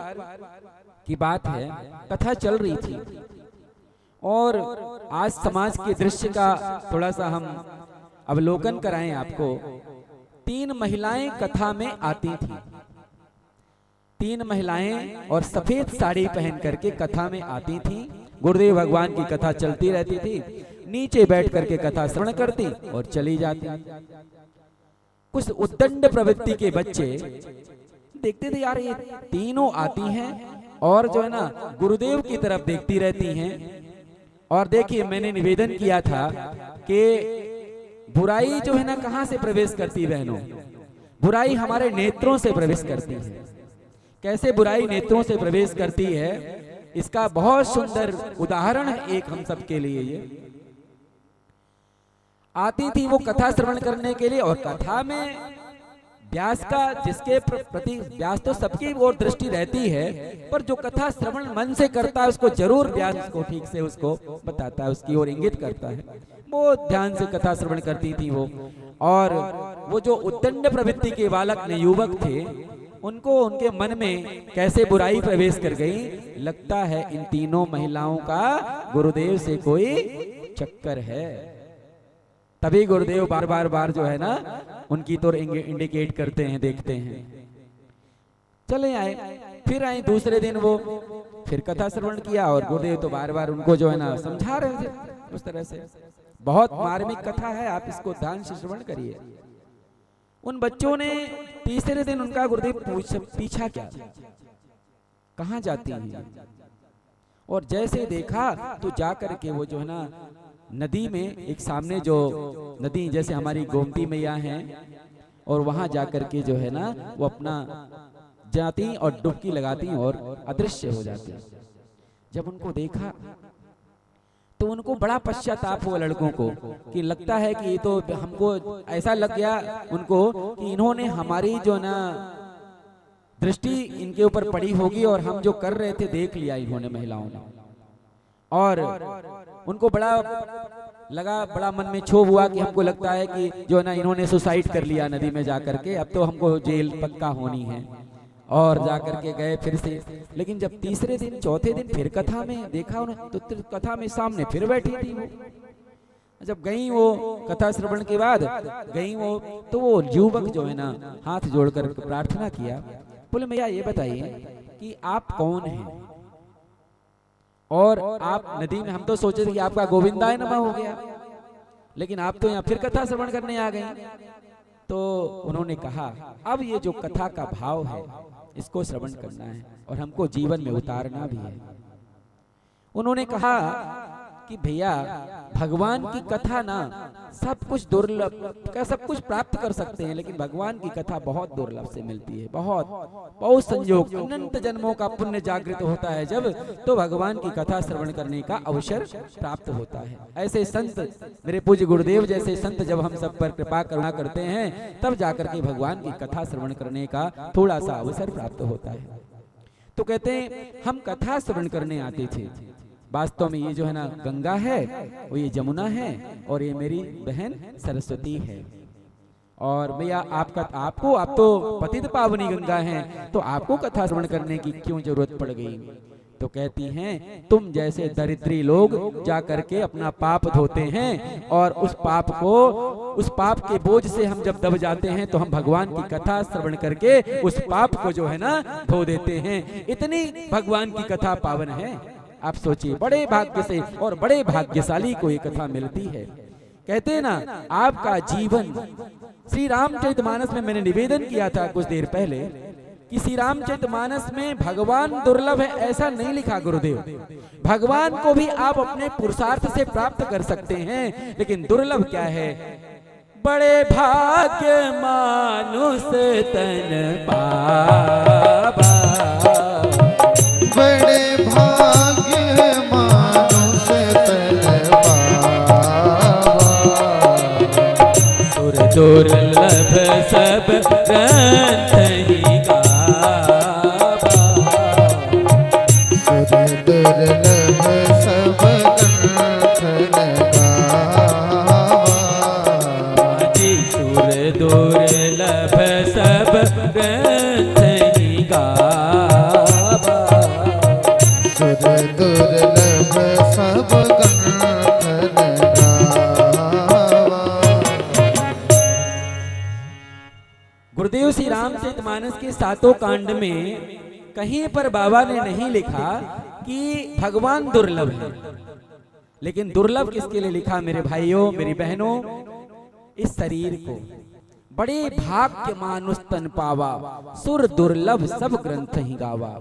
की बात है, कथा चल रही थी और आज समाज के दृश्य का थोड़ा सा हम अवलोकन कराएं आपको। 3 महिलाएं कथा में आती थी। 3 महिलाएं और सफेद साड़ी पहन करके कथा में आती थी। गुरुदेव भगवान की कथा चलती रहती थी। नीचे बैठ करके कथा श्रवण करती और चली जाती। कुछ उद्दंड प्रवृत्ति के बच्चे देखते थे, यार ये तीनों आती हैं और जो है ना गुरुदेव की तरफ देखती रहती हैं। और देखिए, मैंने निवेदन किया था कि बुराई जो है ना कहां से प्रवेश करती बहनों? बुराई हमारे नेत्रों से प्रवेश करती है। कैसे बुराई नेत्रों से प्रवेश करती है, इसका बहुत सुंदर उदाहरण है एक हम सब के लिए। ये आती थी वो कथा श्रवण करने के लिए, और कथा में व्यास का, जिसके प्रति व्यास तो सबकी ओर दृष्टि रहती है, पर जो कथा श्रवण मन से करता है उसको जरूर व्यास उसको ठीक से उसको बताता है, उसकी ओर इंगित करता है। वो ध्यान से कथा श्रवण करती थी वो। और वो जो उद्दंड प्रवृत्ति के बालक ने, युवक थे, उनको उनके मन में कैसे बुराई प्रवेश कर गई। लगता है इन तीनों महिलाओं का गुरुदेव से कोई चक्कर है। तभी गुरुदेव बार बार जो है ना उनकी तो इंडिकेट करते हैं, देखते हैं। चले आए, फिर आए दूसरे दिन वो फिर कथा श्रवण किया और गुरुदेव तो बार बार उनको जो है ना समझा रहे थे उस तरह से। बहुत मार्मिक कथा है, आप इसको ध्यान से श्रवण करिए। उन बच्चों ने तीसरे दिन उनका गुरुदेव पीछा क्या, कहाँ जाती हैं? और जैसे देखा तो जाकर के वो जो है ना नदी में, एक सामने जो नदी जैसे हमारी गोमती मैया हैं, और वहां जाकर के जो है ना वो अपना जाती और डुबकी लगाती और अदृश्य हो जाती। जब उनको देखा तो उनको बड़ा पश्चाताप हुआ लड़कों को कि लगता है कि ये तो हमको ऐसा लग गया उनको कि इन्होंने हमारी जो ना दृष्टि इनके ऊपर पड़ी होगी और हम जो कर रहे थे देख लिया इन्होंने महिलाओं ने, और उनको बड़ा लगा, बड़ा मन में क्षोभ हुआ कि हमको लगता है कि जो ना इन्होंने सुसाइड कर लिया नदी में जा करके, अब तो हमको जेल पक्का होनी है। और जा करके गए फिर से, लेकिन जब तीसरे दिन चौथे दिन फिर कथा में देखा उन्हें तो कथा में सामने फिर बैठी थी वो। जब गई वो कथा श्रवण के बाद गई वो, तो वो युवक जो है ना हाथ जोड़कर प्रार्थना किया, बोले भैया ये बताइए कि आप कौन हैं और आप नदी में, हम तो सोचे थे कि आपका गोविंदाय नमः हो गया, लेकिन आप तो यहाँ फिर कथा श्रवण करने आ गए। तो उन्होंने कहा अब ये जो कथा का भाव है इसको श्रवण करना है और हमको जीवन में उतारना भी है। उन्होंने कहा कि भैया भगवान की कथा ना सब कुछ दुर्लभ का, सब कुछ प्राप्त कर सकते हैं, लेकिन भगवान की कथा बहुत दुर्लभ से मिलती है। बहुत संयोग, अनंत जन्मों का पुण्य जागृत होता है जब, तो भगवान की कथा श्रवण करने का अवसर प्राप्त होता है। ऐसे संत, मेरे पूज्य गुरुदेव जैसे संत जब हम सब पर कृपा करुणा करते हैं तब जाकर के भगवान की कथा श्रवण करने का थोड़ा सा अवसर प्राप्त होता है। तो कहते हैं हम कथा श्रवण करने आते थे, वास्तव में ये जो है ना गंगा है, वो ये जमुना है और ये मेरी बहन सरस्वती है। और भैया आपको आप तो पतित पावनी गंगा हैं, तो आपको कथा श्रवण करने की क्यों जरूरत पड़ गई? तो कहती हैं तुम जैसे दरिद्री लोग जा करके अपना पाप धोते हैं और उस पाप के बोझ से हम जब दब जाते हैं तो हम भगवान की कथा श्रवण करके उस पाप को जो है ना धो देते हैं। इतनी भगवान की कथा पावन है। आप सोचिए, बड़े भाग्य से और बड़े भाग्यशाली को ये कथा मिलती है। कहते हैं ना आपका जीवन, श्री रामचरितमानस में मैंने निवेदन किया था कुछ देर पहले कि श्री रामचरितमानस में भगवान दुर्लभ है ऐसा नहीं लिखा गुरुदेव। भगवान को भी आप अपने पुरुषार्थ से प्राप्त कर सकते हैं, लेकिन दुर्लभ क्या है? बड़े भाग्य मानुष तन पावा, बड़े भाग्य मानुष तन पावा, सुर दुर्लभ सब ग्रंथ ही गावा, सुर दुर्लभ सब ग्रंथ लगावा, सुर दुर्लभ सब ग्रंथ ही गावा, सुर दुर्लभ सब ग्रंथ लगावा। गुरुदेव श्री रामचरितमानस के 7 कांड में कहीं पर बाबा ने नहीं लिखा कि भगवान दुर्लभ है, लेकिन दुर्लभ किसके लिए लिखा मेरे भाइयों मेरी बहनों? इस शरीर को। बड़े भाग्य मानुष तन पावा, सुर दुर्लभ सब ग्रंथ ही गावा।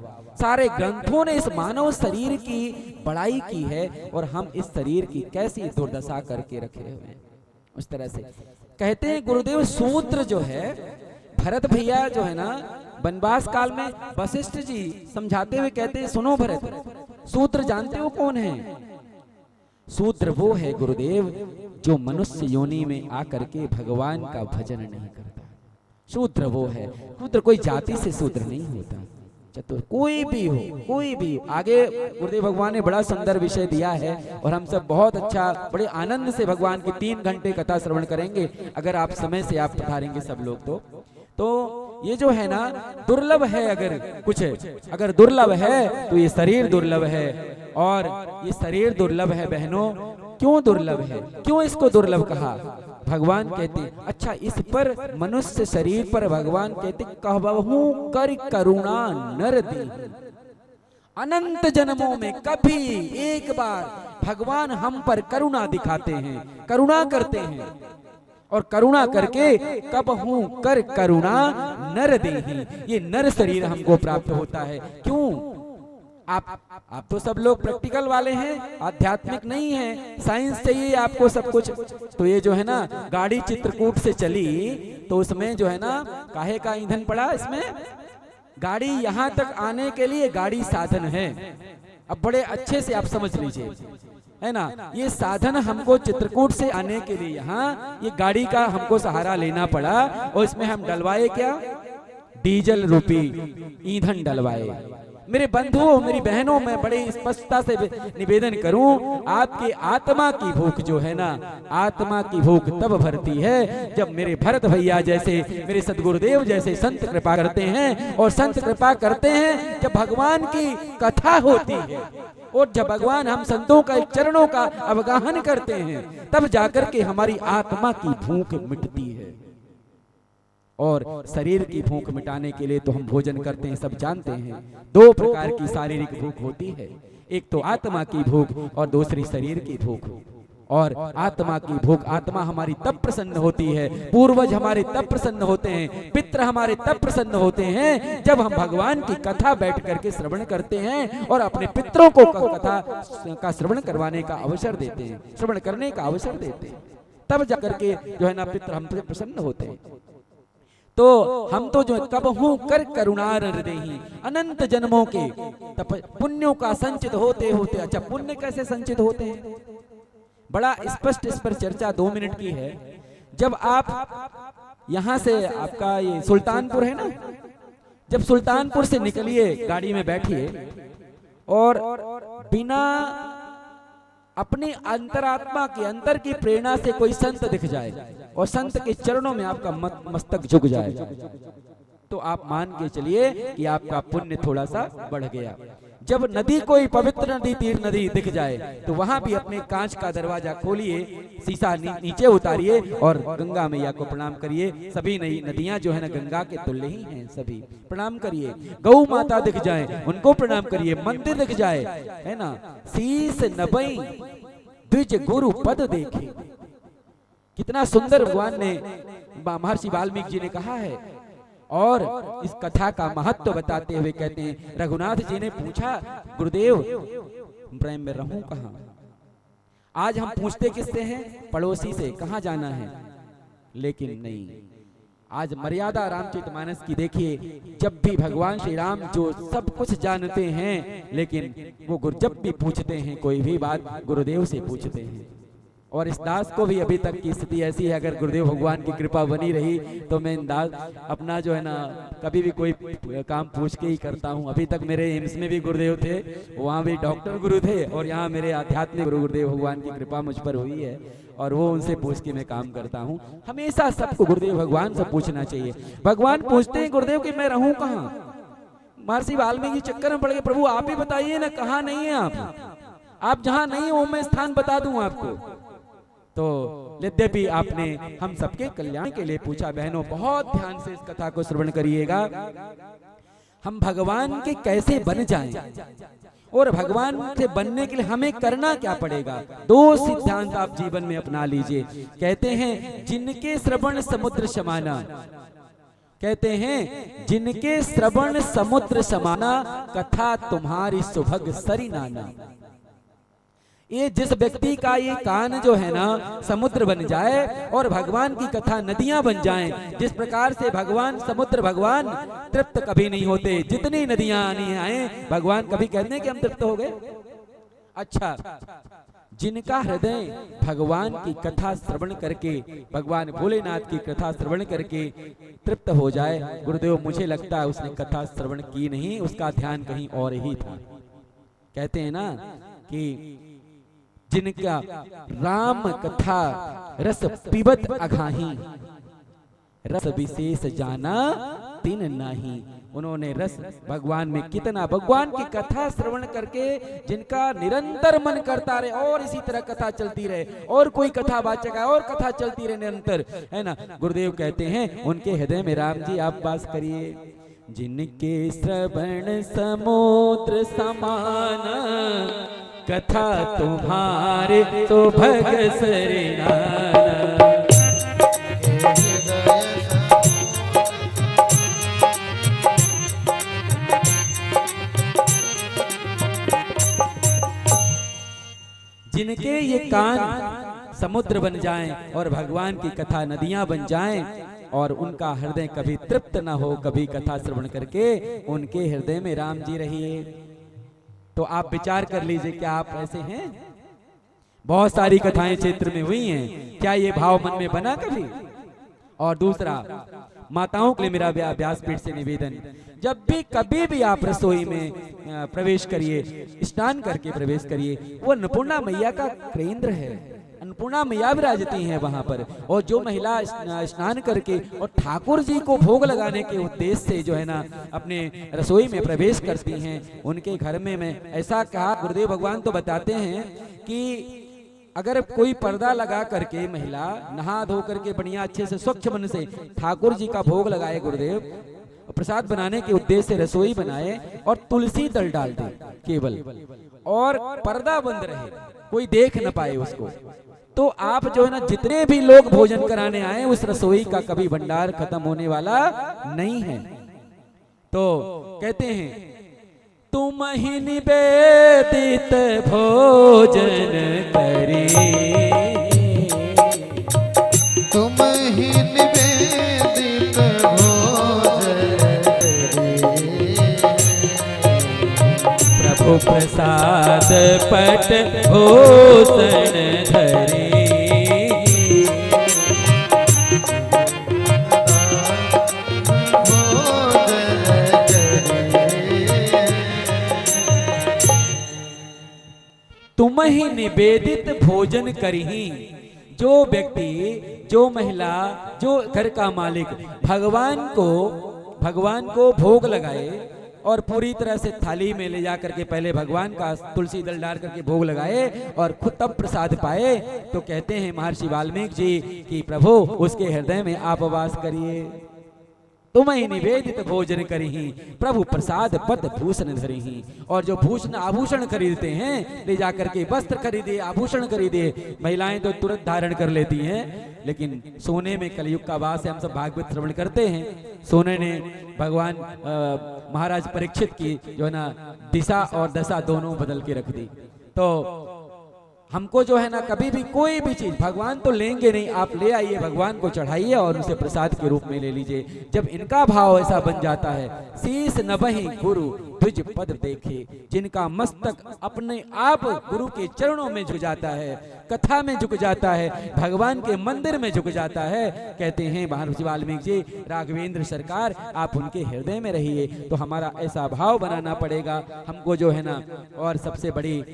सारे ग्रंथों ने इस मानव शरीर की बड़ाई की है और हम इस शरीर की कैसी दुर्दशा करके रखे हुए हैं। उस तरह से कहते हैं गुरुदेव, सूत्र जो है भरत भैया जो है ना वनवास काल में वशिष्ठ जी समझाते हुए कहते हैं सुनो भरत, सूत्र जानते हो कौन है? सूत्र वो है गुरुदेव जो मनुष्य योनि में आकर के भगवान का भजन नहीं करता। शूद्र वो है। शूद्र कोई जाति से शूद्र नहीं होता, चतुर कोई भी हो, कोई भी। आगे गुरुदेव भगवान ने बड़ा सुंदर विषय दिया है और हम सब बहुत अच्छा बड़े आनंद से भगवान की 3 घंटे कथा श्रवण करेंगे अगर आप समय से आप पधारेंगे सब लोग। तो ये जो है ना दुर्लभ है, अगर दुर्लभ है तो ये शरीर दुर्लभ है। और ये शरीर दुर्लभ है बहनों। क्यों दुर्लभ है? क्यों इसको दुर्लभ कहा? भगवान कहते अच्छा इस पर मनुष्य शरीर पर भगवान कहते कहबहु कर करुणा नर दी। अनंत जन्मों में कभी एक बार भगवान हम पर करुणा दिखाते हैं, करुणा करते हैं और करुणा करके कबहू कर करुणा नर देहि। ये नर शरीर हमको प्राप्त होता है। क्यों? आप तो सब लोग प्रैक्टिकल वाले हैं, आध्यात्मिक नहीं है, साइंस चाहिए आपको सब कुछ। तो ये जो है ना गाड़ी चित्रकूट से चली तो उसमें जो है ना काहे का ईंधन पड़ा? इसमें गाड़ी यहां तक आने के लिए गाड़ी साधन है। अब बड़े अच्छे से आप समझ लीजिए, है ना, ये साधन हमको चित्रकूट से आने के लिए यहाँ ये गाड़ी का हमको सहारा लेना पड़ा और इसमें हम डलवाए क्या, डीजल रूपी ईंधन डलवाए। मेरे बंधुओं, मेरी बहनों, मैं बड़े स्पष्टता से निवेदन करूं, आपकी आत्मा की भूख जो है ना, आत्मा की भूख तब भरती है जब मेरे भरत भैया जैसे, मेरे सदगुरुदेव जैसे संत कृपा करते हैं। और संत कृपा करते हैं जब भगवान की कथा होती है और जब भगवान हम संतों का चरणों का अवगाहन करते हैं, तब जाकर के हमारी आत्मा की भूख मिटती है। और शरीर की भूख मिटाने के लिए तो हम भोजन करते हैं, सब जानते हैं। दो प्रकार की शारीरिक भूख होती है, एक तो आत्मा की भूख और दूसरी शरीर की भूख। और आत्मा की भूख, आत्मा हमारी तब प्रसन्न होती है, पूर्वज हमारे तब प्रसन्न होते हैं, पितृ हमारे तब प्रसन्न होते हैं जब हम भगवान की कथा बैठ करके श्रवण करते हैं और अपने पितरों को कथा का श्रवण करवाने का अवसर देते हैं, श्रवण करने का अवसर देते हैं, तब जाकर के जो है ना पितृ हमसे प्रसन्न होते हैं। तो हम तो जो कब हूं कर करुणार हृदय अनंत जन्मों के पुण्यों का संचित होते होते, अच्छा पुण्य कैसे संचित होते हैं, बड़ा स्पष्ट इस पर चर्चा 2 मिनट की है। जब आप यहां से, आपका ये सुल्तानपुर है ना, जब सुल्तानपुर से निकलिए, गाड़ी में बैठिए और बिना अपनी अंतरात्मा के अंतर की प्रेरणा से कोई संत दिख जाए और संत के चरणों में आपका मस्तक झुक जाए, तो आप मान के चलिए कि आपका पुण्य थोड़ा सा बढ़ गया। जब नदी, कोई पवित्र नदी, तीर नदी दिख जाए, तो वहां भी अपने कांच का दरवाजा खोलिए, शीशा नीचे उतारिए और गंगा मैया को प्रणाम करिए। सभी नई नदियां जो है ना गंगा के तुल्य ही हैं, सभी प्रणाम करिए। गौ माता दिख जाए, उनको प्रणाम करिए। मंदिर दिख जाए, है ना, शीस नबई द्विज गुरु पद देखे। कितना सुंदर भगवान ने, महर्षि वाल्मीकि जी ने कहा है। और इस कथा का महत्व बताते हुए कहते हैं, रघुनाथ जी ने पूछा, गुरुदेव प्रेम में रहूं कहां? आज हम पूछते किससे हैं? पड़ोसी से, कहां जाना है? लेकिन नहीं, आज मर्यादा रामचरितमानस की देखिए, जब भी भगवान श्री राम जो सब कुछ जानते हैं, लेकिन वो जब भी पूछते हैं कोई भी बात, गुरुदेव से पूछते हैं। और इस दास को भी अभी तक की स्थिति ऐसी है, अगर गुरुदेव भगवान की कृपा बनी रही तो मैं दास अपना जो है ना कभी भी कोई काम पूछ के ही करता हूँ। अभी तक मेरे एम्स में भी गुरुदेव थे, वहाँ भी डॉक्टर गुरु थे, और यहाँ मेरे आध्यात्मिक गुरु गुरुदेव भगवान की कृपा मुझ पर हुई है और वो उनसे पूछ के मैं काम करता हूँ। हमेशा सबको गुरुदेव भगवान से पूछना चाहिए। भगवान पूछते हैं गुरुदेव कि मैं रहूँ कहाँ? महर्षि वाल्मीकि चक्कर में पड़ गए, प्रभु आप ही बताइए ना, कहाँ नहीं है आप जहाँ नहीं हो मैं स्थान बता दूं आपको। तो यद्यपि आपने हम सबके कल्याण के लिए पूछा, बहनों बहुत ध्यान से इस कथा को श्रवण करिएगा। हम भगवान के कैसे बन जाएं और भगवान से बनने के लिए हमें करना क्या पड़ेगा? 2 सिद्धांत आप जीवन में अपना लीजिए। कहते हैं जिनके श्रवण समुद्र समाना, कहते हैं जिनके श्रवण समुद्र समाना, कथा तुम्हारी सुभग सरी नाना। ये जिस व्यक्ति का ये कान जो है ना समुद्र बन जाए और भगवान की कथा नदियां बन जाएं, जिस प्रकार से भगवान समुद्र, भगवान तृप्त कभी नहीं होते। जितनी नदियां आनी आए, भगवान कभी कहते हैं कि हम तृप्त हो गए? अच्छा, जिनका हृदय भगवान की कथा श्रवण करके, भगवान भोलेनाथ की कथा श्रवण करके तृप्त हो जाए, गुरुदेव मुझे लगता है उसने कथा श्रवण की नहीं, उसका ध्यान कहीं और ही था। कहते हैं ना कि जिनका राम कथा रस पीबत अघाही, रस विशेष जाना तिन नाही। उन्होंने रस भगवान में कितना, भगवान की कथा श्रवण करके जिनका निरंतर मन करता रहे और इसी तरह कथा चलती रहे और कोई कथा वाचक है और कथा चलती रहे निरंतर, है ना, गुरुदेव कहते हैं उनके हृदय में राम जी आप वास करिए। जिनके श्रवण समुद्र समाना, कथा तुम्हारे सुभग सरी नाना। जिनके ये कान समुद्र बन जाएं और भगवान की कथा नदियां बन जाएं और उनका हृदय कभी तृप्त न हो, कभी कथा श्रवण करके, उनके हृदय में राम जी रहिए। तो आप विचार कर लीजिए, क्या आप ऐसे हैं? बहुत सारी कथाएं क्षेत्र में हुई हैं, क्या ये भाव मन में बना कभी? और दूसरा, माताओं के लिए मेरा व्यासपीठ से निवेदन, जब भी कभी भी आप रसोई में प्रवेश करिए, स्नान करके प्रवेश करिए, वो अन्नपूर्णा मैया का केंद्र है, अन्नपूर्णा मैया विराजती हैं वहां पर। और जो महिला स्नान करके और ठाकुर जी को भोग लगाने के उद्देश्य से जो है ना अपने रसोई में प्रवेश करती हैं, उनके घर में मैं ऐसा कहा, गुरुदेव भगवान तो बताते हैं कि अगर कोई पर्दा लगा करके महिला नहा धो करके बढ़िया अच्छे से स्वच्छ मन से ठाकुर जी का भोग लगाए गुरुदेव, प्रसाद बनाने के उद्देश्य से रसोई बनाए और तुलसी दल डाल दे केवल, और पर्दा बंद रहे, कोई देख न पाए उसको, तो आप जो है ना जितने भी लोग भोजन कराने आए उस रसोई का कभी भंडार खत्म होने वाला नहीं है। तो कहते हैं, तुम ही निवेदित भोजन करी, तुम ही निवेदित भोजन करी, प्रभु प्रसाद पट भूषण धरी, तुम ही निवेदित भोजन करही। जो व्यक्ति, जो महिला, जो घर का मालिक भगवान को भोग लगाए और पूरी तरह से थाली में ले जा करके पहले भगवान का तुलसी दल डाल करके भोग लगाए और खुद तब प्रसाद पाए, तो कहते हैं महर्षि वाल्मीकि जी कि प्रभु उसके हृदय में आप वास करिए। तुम ही निवेदित भोजन करही, प्रभु प्रसाद पद भूषण धरही। और जो भूषण आभूषण खरीदते हैं, ले जाकर के वस्त्र खरीदे, आभूषण खरीदे, महिलाएं तो तुरंत धारण कर लेती हैं, लेकिन सोने में कलयुग का वास है। हम सब भागवत श्रवण करते हैं, सोने ने भगवान महाराज परीक्षित की जो है ना दिशा और दशा दोनों बदल के रख दी। तो हमको जो है ना कभी भी कोई भी चीज भगवान तो लेंगे नहीं, आप ले आइए, भगवान को चढ़ाइए और उसे प्रसाद के रूप में ले लीजिए। जब इनका भाव ऐसा बन जाता है, शीस नभहि गुरु तुझ पद देखे, जिनका मस्तक अपने आप गुरु के चरणों में झुक जाता है, कथा में झुक जाता है, भगवान के मंदिर में झुक जाता है, कहते हैं महर्षि वाल्मीकि जी, राघवेंद्र सरकार आप उनके हृदय में रहिए। तो हमारा ऐसा भाव बनाना पड़ेगा हमको जो है ना। और सबसे बड़ी,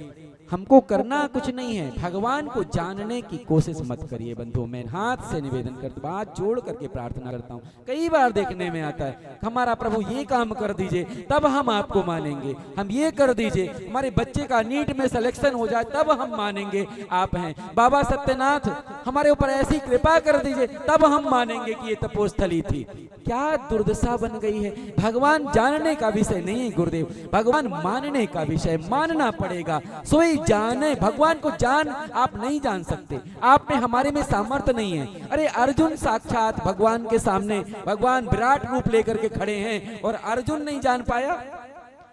हमको करना कुछ नहीं है, भगवान को जानने की कोशिश मत करिए बंधु। मैं हाथ से निवेदन करता हूँ, हाथ जोड़ करके प्रार्थना करता हूँ। कई बार देखने में आता है, हमारा प्रभु ये काम कर दीजिए तब हम आपको मानेंगे, हम ये कर दीजिए, हमारे बच्चे का नीट में सिलेक्शन हो जाए तब हम मानेंगे आप हैं। बाबा सत्यनाथ हमारे ऊपर ऐसी कृपा कर दीजिए तब हम मानेंगे कि ये तपोस्थली थी। क्या दुर्दशा बन गई है। भगवान जानने का विषय नहीं है गुरुदेव, भगवान मानने का विषय, मानना पड़ेगा। सोई जाने, भगवान को जान आप नहीं जान सकते, आप में हमारे में सामर्थ्य नहीं है। अरे अर्जुन साक्षात भगवान के सामने, भगवान विराट रूप लेकर के खड़े हैं और अर्जुन नहीं जान पाया।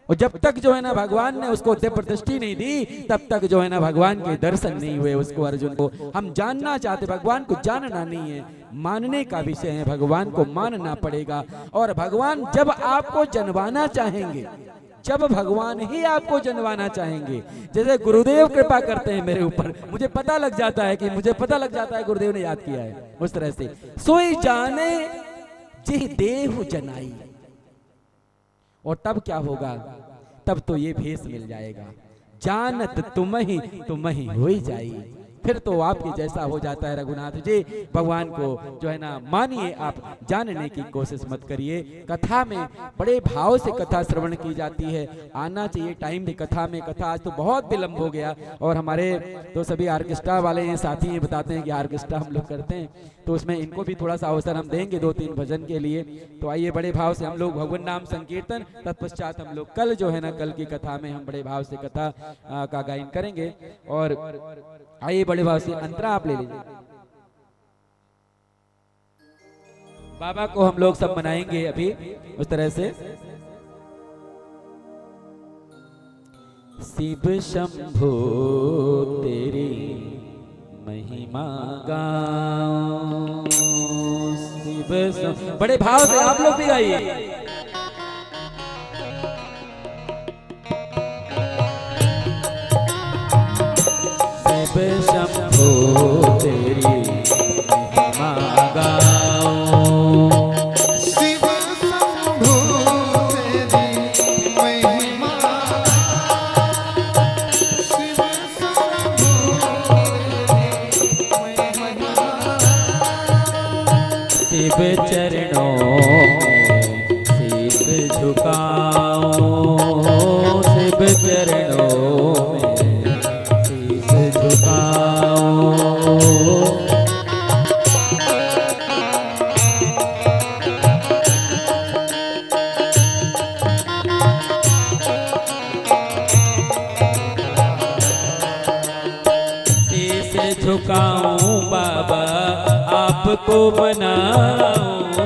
और जब तक जो है ना भगवान ने उसको दिव्य दृष्टि नहीं दी, तब तक जो है ना भगवान के दर्शन नहीं हुए उसको, अर्जुन को। हम जानना चाहते, भगवान को जानना नहीं है, मानने का विषय है, भगवान को मानना पड़ेगा। और भगवान जब आपको जनवाना चाहेंगे, जब भगवान ही आपको जनवाना चाहेंगे, जैसे गुरुदेव कृपा करते हैं मेरे ऊपर, मुझे पता लग जाता है कि मुझे पता लग जाता है गुरुदेव ने याद किया है, उस तरह से सोई जाने जी देहु जनाई। और तब क्या होगा, तब तो ये भेष मिल जाएगा, जानत तुम ही होई जाई। फिर तो आपके जैसा हो जाता है रघुनाथ जी। भगवान को जो है ना मानिए, आप जानने की कोशिश मत करिए। कथा में बड़े भाव से कथा श्रवण की जाती है, आना चाहिए टाइम भी कथा में। कथा आज तो बहुत विलम्ब हो गया, और हमारे तो सभी आर्केस्ट्रा वाले हैं, साथी हैं, बताते हैं कि आर्केस्ट्रा हम लोग करते हैं, तो उसमें इनको भी थोड़ा सा अवसर हम देंगे 2-3 भजन के लिए। तो आइए बड़े भाव से हम लोग भगवान नाम संकीर्तन, तत्पश्चात हम लोग कल जो है ना, कल की कथा में हम बड़े भाव से कथा का गायन करेंगे। और आइए बड़े भाव से अंतरा आप ले लीजिए। बाबा को हम लोग सब मनाएंगे अभी उस तरह से। शिव शंभो तेरी महिमा गाऊं, शिव बड़े भाव से आप लोग भी गाइए। शिव तेरी महिमा गाऊं। शिव शंभु तेरी महिमा, शिव शंभु तेरी महिमा, शिव चरणों में शीश झुकाऊं, शिव चरणों में शीश झुकाऊं। शीश झुकाऊं बाबा आपको मनाऊं,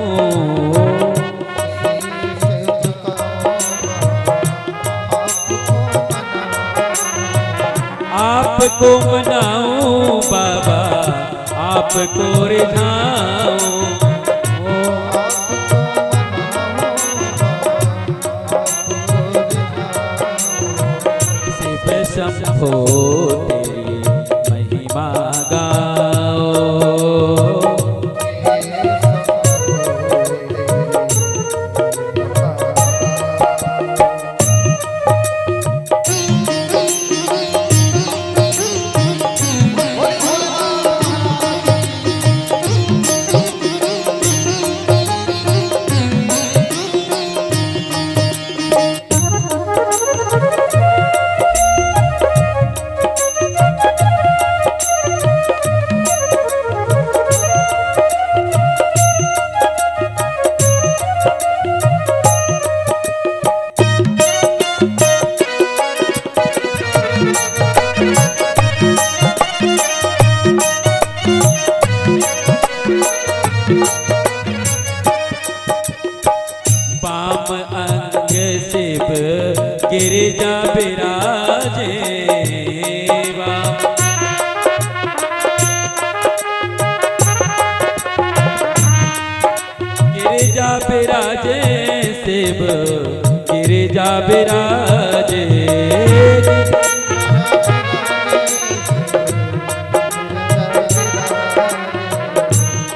आपको मनाऊं बाबा आपको रिझाऊं। शिव शंभो तेरी महिमा गाओ। बाम अंग शिव गिरिजा विराजे, गिरिजा विराजे शिव गिरिजा विराजे।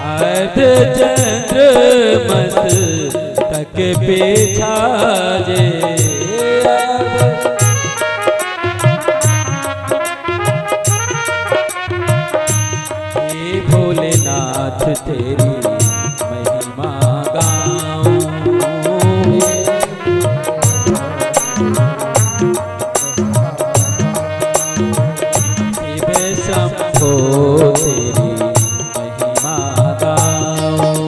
अर्ध चंद्र मस्तक पे छाजे, हे भोलेनाथ तेरी महिमा गाऊं। शिव शंभो तेरी महिमा गाऊं।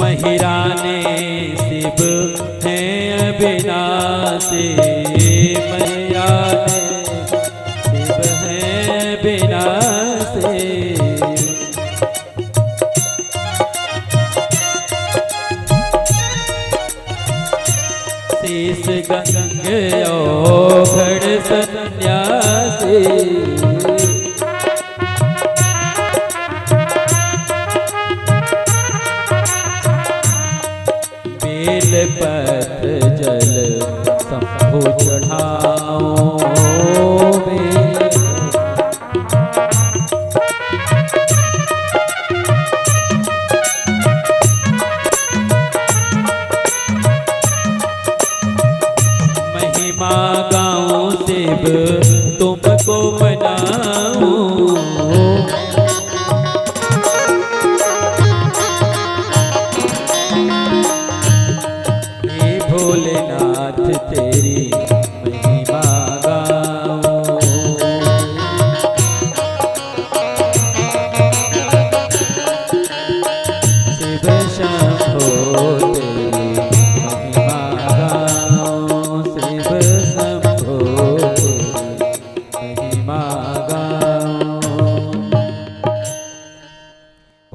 महिराने शिव हैं अविनाशी, महिराने शिव हैं अविनाशी। शीश गंग औघड़ सन्यासी, बेल पत्र जल शंभु चढ़ाऊं। महिमा गाऊं शिव तुमको मनाऊं।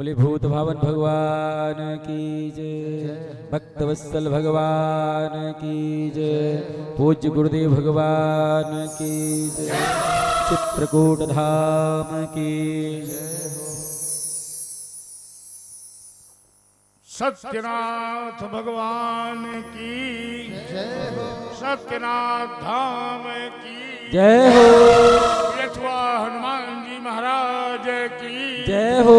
बोले भूत भावन भगवान की जय, भक्तवत्सल भगवान की जय, पूज्य गुरुदेव भगवान की जय, चित्रकूट धाम की जय। सत्यनाथ भगवान की जय हो, सत्यनाथ धाम की जय हो, यथवा हनुमान जी महाराज की जय हो,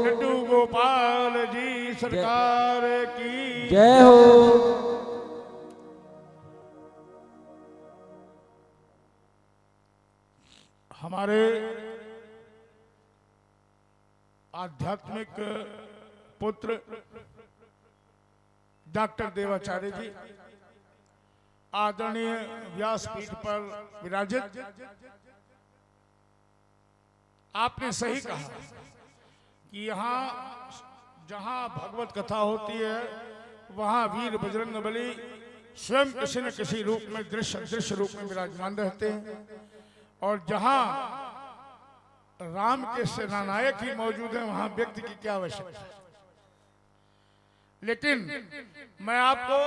लड्डू गोपाल जी सरकार की जय हो। हमारे आध्यात्मिक पुत्र डॉक्टर देवाचार्य जी आदरणीय व्यासपीठ पर विराजित। आपने सही कहा कि यहाँ जहाँ भगवत कथा होती है वहाँ वीर बजरंग बली स्वयं किसी न किसी रूप में दृश्य रूप में विराजमान रहते हैं, और जहाँ राम के सेनानायक ही मौजूद है वहाँ व्यक्ति की क्या आवश्यकता है। लेकिन मैं आपको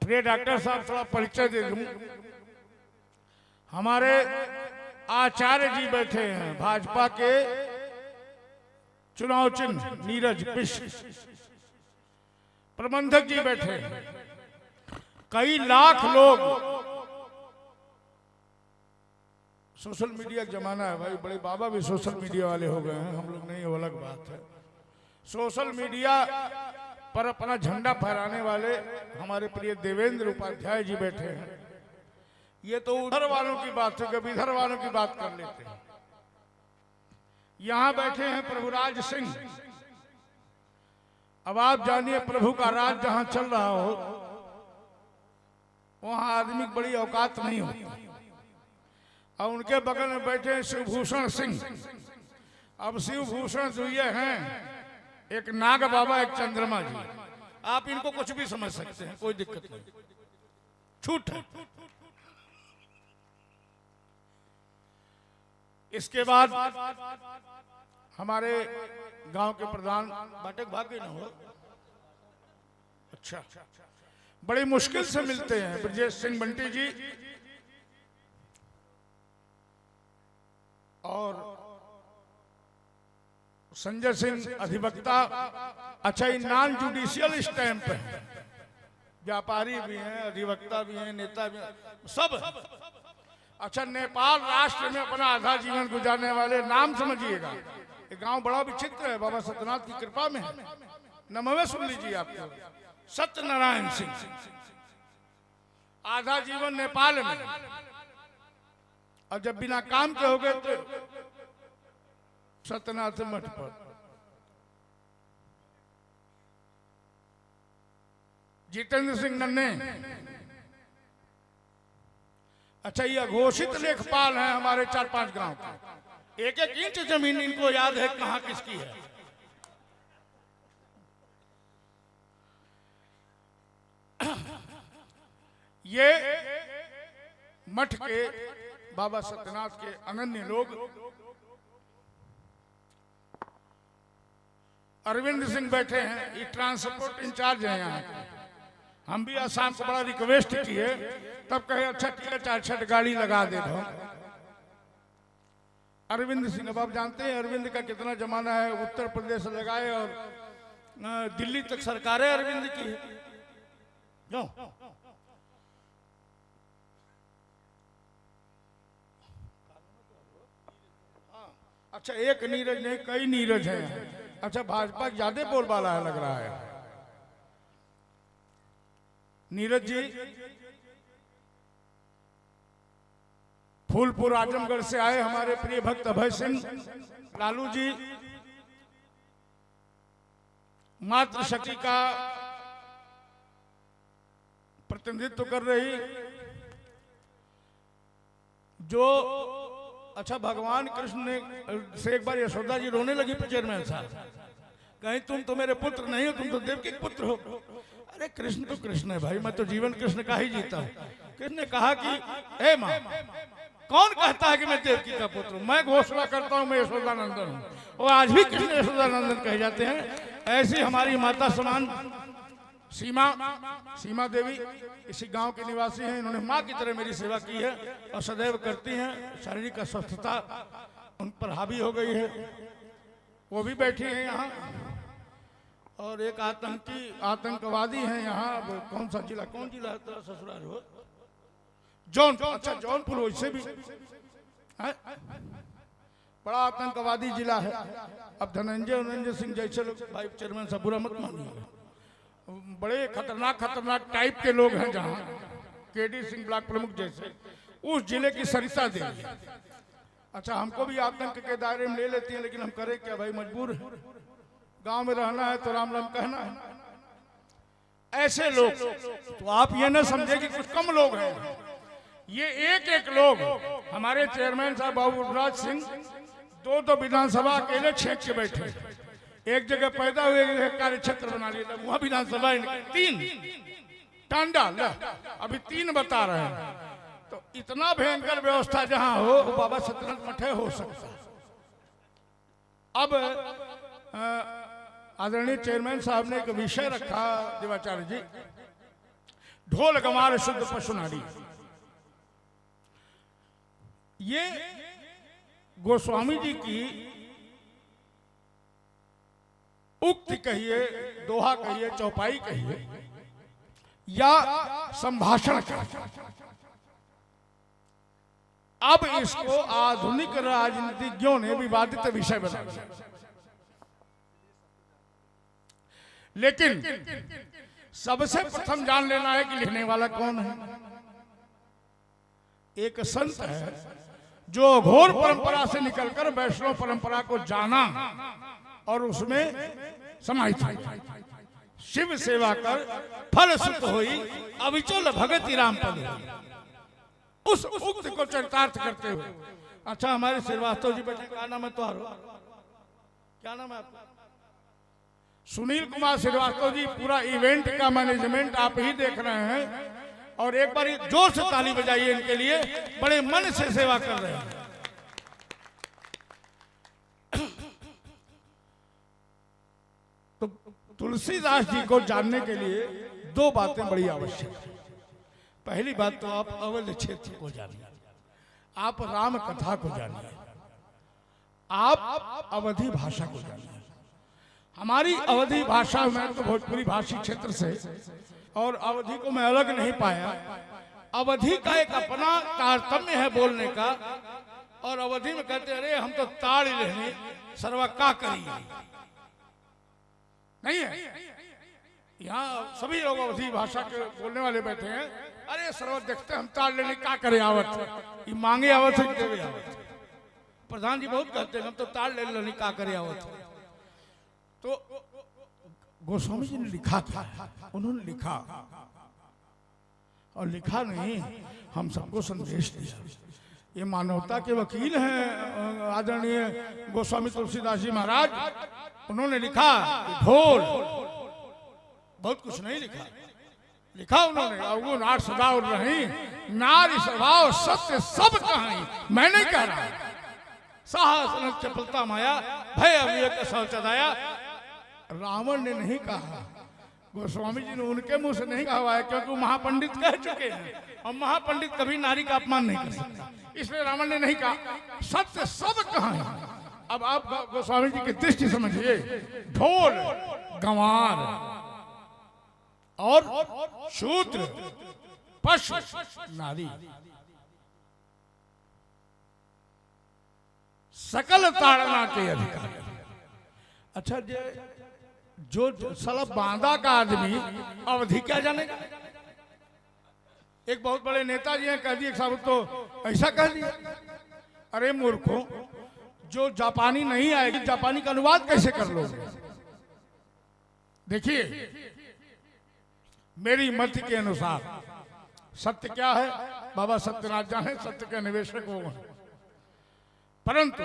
प्रिय डॉक्टर साहब थोड़ा परिचय दे दूं। हमारे आचार्य जी बैठे हैं, भाजपा के चुनाव चिन्ह नीरज मिश्र। प्रबंधक जी बैठे हैं, कई लाख लोग। सोशल मीडिया का जमाना है भाई, बड़े बाबा भी सोशल मीडिया वाले हो गए हैं, हम लोग नहीं, वो अलग बात है। सोशल मीडिया पर अपना झंडा फहराने वाले हमारे प्रिय देवेंद्र उपाध्याय जी बैठे हैं। ये तो उधर वालों की बात है, कभी इधर वालों की बात कर लेते हैं। यहां बैठे हैं प्रभुराज सिंह। अब आप जानिए, प्रभु का राज जहां चल रहा हो वहां आदमी की बड़ी औकात नहीं होती। और उनके बगल में बैठे हैं शिवभूषण सिंह। अब शिवभूषण जो ये हैं, एक नाग बाबा, एक चंद्रमा जी। आप इनको कुछ भी समझ सकते हैं, कोई दिक्कत नहीं, छूट है। इसके बाद हमारे गांव के प्रधान बाटक भाग गए ना हो, अच्छा, बड़ी मुश्किल से मिलते हैं, ब्रजेश सिंह बंटी जी और संजय सिंह अधिवक्ता। अच्छा, ये नॉन जुडिशियल स्टैंप है, व्यापारी भी हैं, अधिवक्ता भी हैं, नेता भी हैं, सब। अच्छा, नेपाल राष्ट्र में अपना आधा जीवन गुजारने वाले, नाम समझिएगा। ये गांव बड़ा विचित्र है, बाबा सत्यनाथ की कृपा में है। नमवे सुन लीजिए आपको, सत्यनारायण सिंह, आधा जीवन नेपाल में, और जब बिना काम के हो गए तो सत्यनाथ मठ पर। जितेंद्र सिंह नन्हे, अच्छा, ये अघोषित लेखपाल हैं हमारे 4-5 गांव के। एक एक इंच जमीन इनको याद है कहां किसकी है। ये मठ के बाबा सत्यनाथ के अनन्य लोग। अरविंद सिंह बैठे हैं, ये ट्रांसपोर्ट इंचार्ज हैं यहाँ। हम भी आसाम को बड़ा रिक्वेस्ट किए, तब कहे अच्छा ठीक है, 4-6 गाड़ी लगा दे दो। अरविंद सिंह, अब आप जानते हैं अरविंद का कितना जमाना है, उत्तर प्रदेश लगाए और दिल्ली तक सरकारें अरविंद की है। क्यों? अच्छा, एक नीरज नहीं, कई नीरज हैं। अच्छा, भाजपा ज्यादा बोलबाला है लग रहा है। नीरज जी फूलपुर आजमगढ़ से आए, हमारे प्रिय भक्त अभय सिंह। लालू जी मातृशक्ति का प्रतिनिधित्व कर रही, जो अच्छा, भगवान कृष्ण ने से एक बार यशोदा जी रोने लगी चेयरमैन साहब, कहीं तुम तो मेरे पुत्र नहीं हो, तुम तो देवकी के पुत्र हो। अरे कृष्ण तो कृष्ण है भाई, मैं तो जीवन कृष्ण का ही जीता हूं। कृष्ण ने कहा कि हे मां, कौन कहता है कि मैं देवकी का पुत्र हूं? मैं घोषणा करता हूं मैं यशोदानंदन हूं, और आज भी कृष्ण यशोदानंदन कहे जाते हैं। ऐसी हमारी माता समान सीमा देवी इसी गांव के निवासी हैं। इन्होंने माँ की तरह मेरी सेवा की है और सदैव करती हैं। शारीरिक अस्वस्थता उन पर हावी हो गई है, वो भी बैठी हैं यहाँ। और एक आतंकवादी हैं यहाँ। कौन सा जिला, कौन जिला है तेरा ससुराल हो? जौनपुर। अच्छा जौनपुर, वैसे भी है? बड़ा आतंकवादी जिला है। अब धनंजय सिंह जैसे लोग, भाई चेयरमैन साहब बुरा मत मानिए, बड़े खतरनाक टाइप के लोग हैं जहाँ। केडी सिंह ब्लॉक प्रमुख जैसे उस जिले की सरिता देवी। अच्छा हमको भी आतंक के दायरे में ले लेती हैं, लेकिन हम करें क्या भाई, मजबूर है। गांव में रहना है तो राम राम कहना है। ऐसे लोग तो आप ये ना समझे कि कुछ कम लोग हैं। ये एक लोग हमारे चेयरमैन साहब बाबूराज सिंह दो विधानसभा अकेले छेक के बैठे। एक जगह पैदा हुए कार्य क्षेत्र बना लिया, वहां विधानसभा 3 टांडा, अभी 3 बता रहे हैं। तो इतना भयंकर व्यवस्था जहां हो वो बाबा सत्यनारायण मठ हो सकता है। अब आदरणीय चेयरमैन साहब ने एक विषय रखा देवाचार्य जी, ढोल गंवार शुद्ध पशु नाड़ी। ये गोस्वामी जी की उक्ति कहिए, दोहा कहिए, चौपाई कहिए या संभाषण कहिए। अब इसको आधुनिक राजनीतिज्ञों ने विवादित विषय बना दिया। लेकिन सबसे प्रथम जान लेना है कि लिखने वाला कौन है। एक संत है जो घोर परंपरा से निकलकर वैष्णव परंपरा को जाना और उसमें समाहित है। शिव सेवा कर फल सुख होई, अविचल भगति राम पद। उस उक्त को चरितार्थ करते हुए। अच्छा हमारे श्रीवास्तव जी बैठे, क्या नाम है तुम्हारा? क्या नाम है आपका? सुनील कुमार श्रीवास्तव जी। पूरा इवेंट का मैनेजमेंट आप ही देख रहे हैं, और एक बार जोर से ताली बजाइए इनके लिए, बड़े मन से सेवा कर रहे हैं। तो तुलसीदास जी को जानने के लिए 2 बातें बड़ी आवश्यक है। पहली बात तो आप अवध क्षेत्र को जानिए, आप राम कथा को जानिए, आप अवधी भाषा को जानिए। हमारी अवधी भाषा में तो भोजपुरी भाषी क्षेत्र से और अवधी को मैं अलग नहीं पाया। अवधी का एक अपना तारतम्य है बोलने का, और अवधी में कहते अरे हम तो ताड़ लेने सर्वा का करिए नहीं है। यहाँ सभी लोग अवधी भाषा के बोलने वाले बैठे हैं। अरे सर्व देखते हम ताड़ लेने का करे आवत, ये मांगे आवत है देवे आवत। प्रधान जी बहुत कहते हैं हम तो ताड़ लेने का करे आवत। तो गोस्वामी जी ने लिखा था, उन्होंने लिखा और लिखा नहीं, हम सबको संदेश दिया। ये मानवता के वकील हैं आदरणीय गोस्वामी तुलसीदास जी महाराज। उन्होंने लिखा ढोल, बहुत कुछ नहीं लिखा, लिखा उन्होंने अवगुण आठ सदा और रही, नारी स्वभाव सत्य सब कहानी। मैं नहीं कह रहा, साहस चपलता माया भय अविवेक सौचदाया। रावण ने नहीं कहा, गोस्वामी जी ने उनके मुंह से नहीं कहा हुआ है, क्योंकि वो महापंडित कह चुके हैं और महापंडित कभी नारी का अपमान नहीं कर सकता, इसलिए रावण ने नहीं कहा। सत्य सब कहा है। अब आप गोस्वामी जी की दृष्टि समझिए, ढोल गंवार और शूद्र पशु नारी सकल ताड़ना के अधिकार। अच्छा जो साला बांदा का आदमी अवधि क्या जानेगा। एक बहुत बड़े नेताजी हैं, कह दिए साहब तो ऐसा कह दिया। अरे मूर्खों, जो जापानी नहीं आएगी जापानी का अनुवाद कैसे कर लोगे। देखिए मेरी मत के अनुसार सत्य क्या है, बाबा सत्यनाथ जाने, सत्य के निवेशक वो हैं। परंतु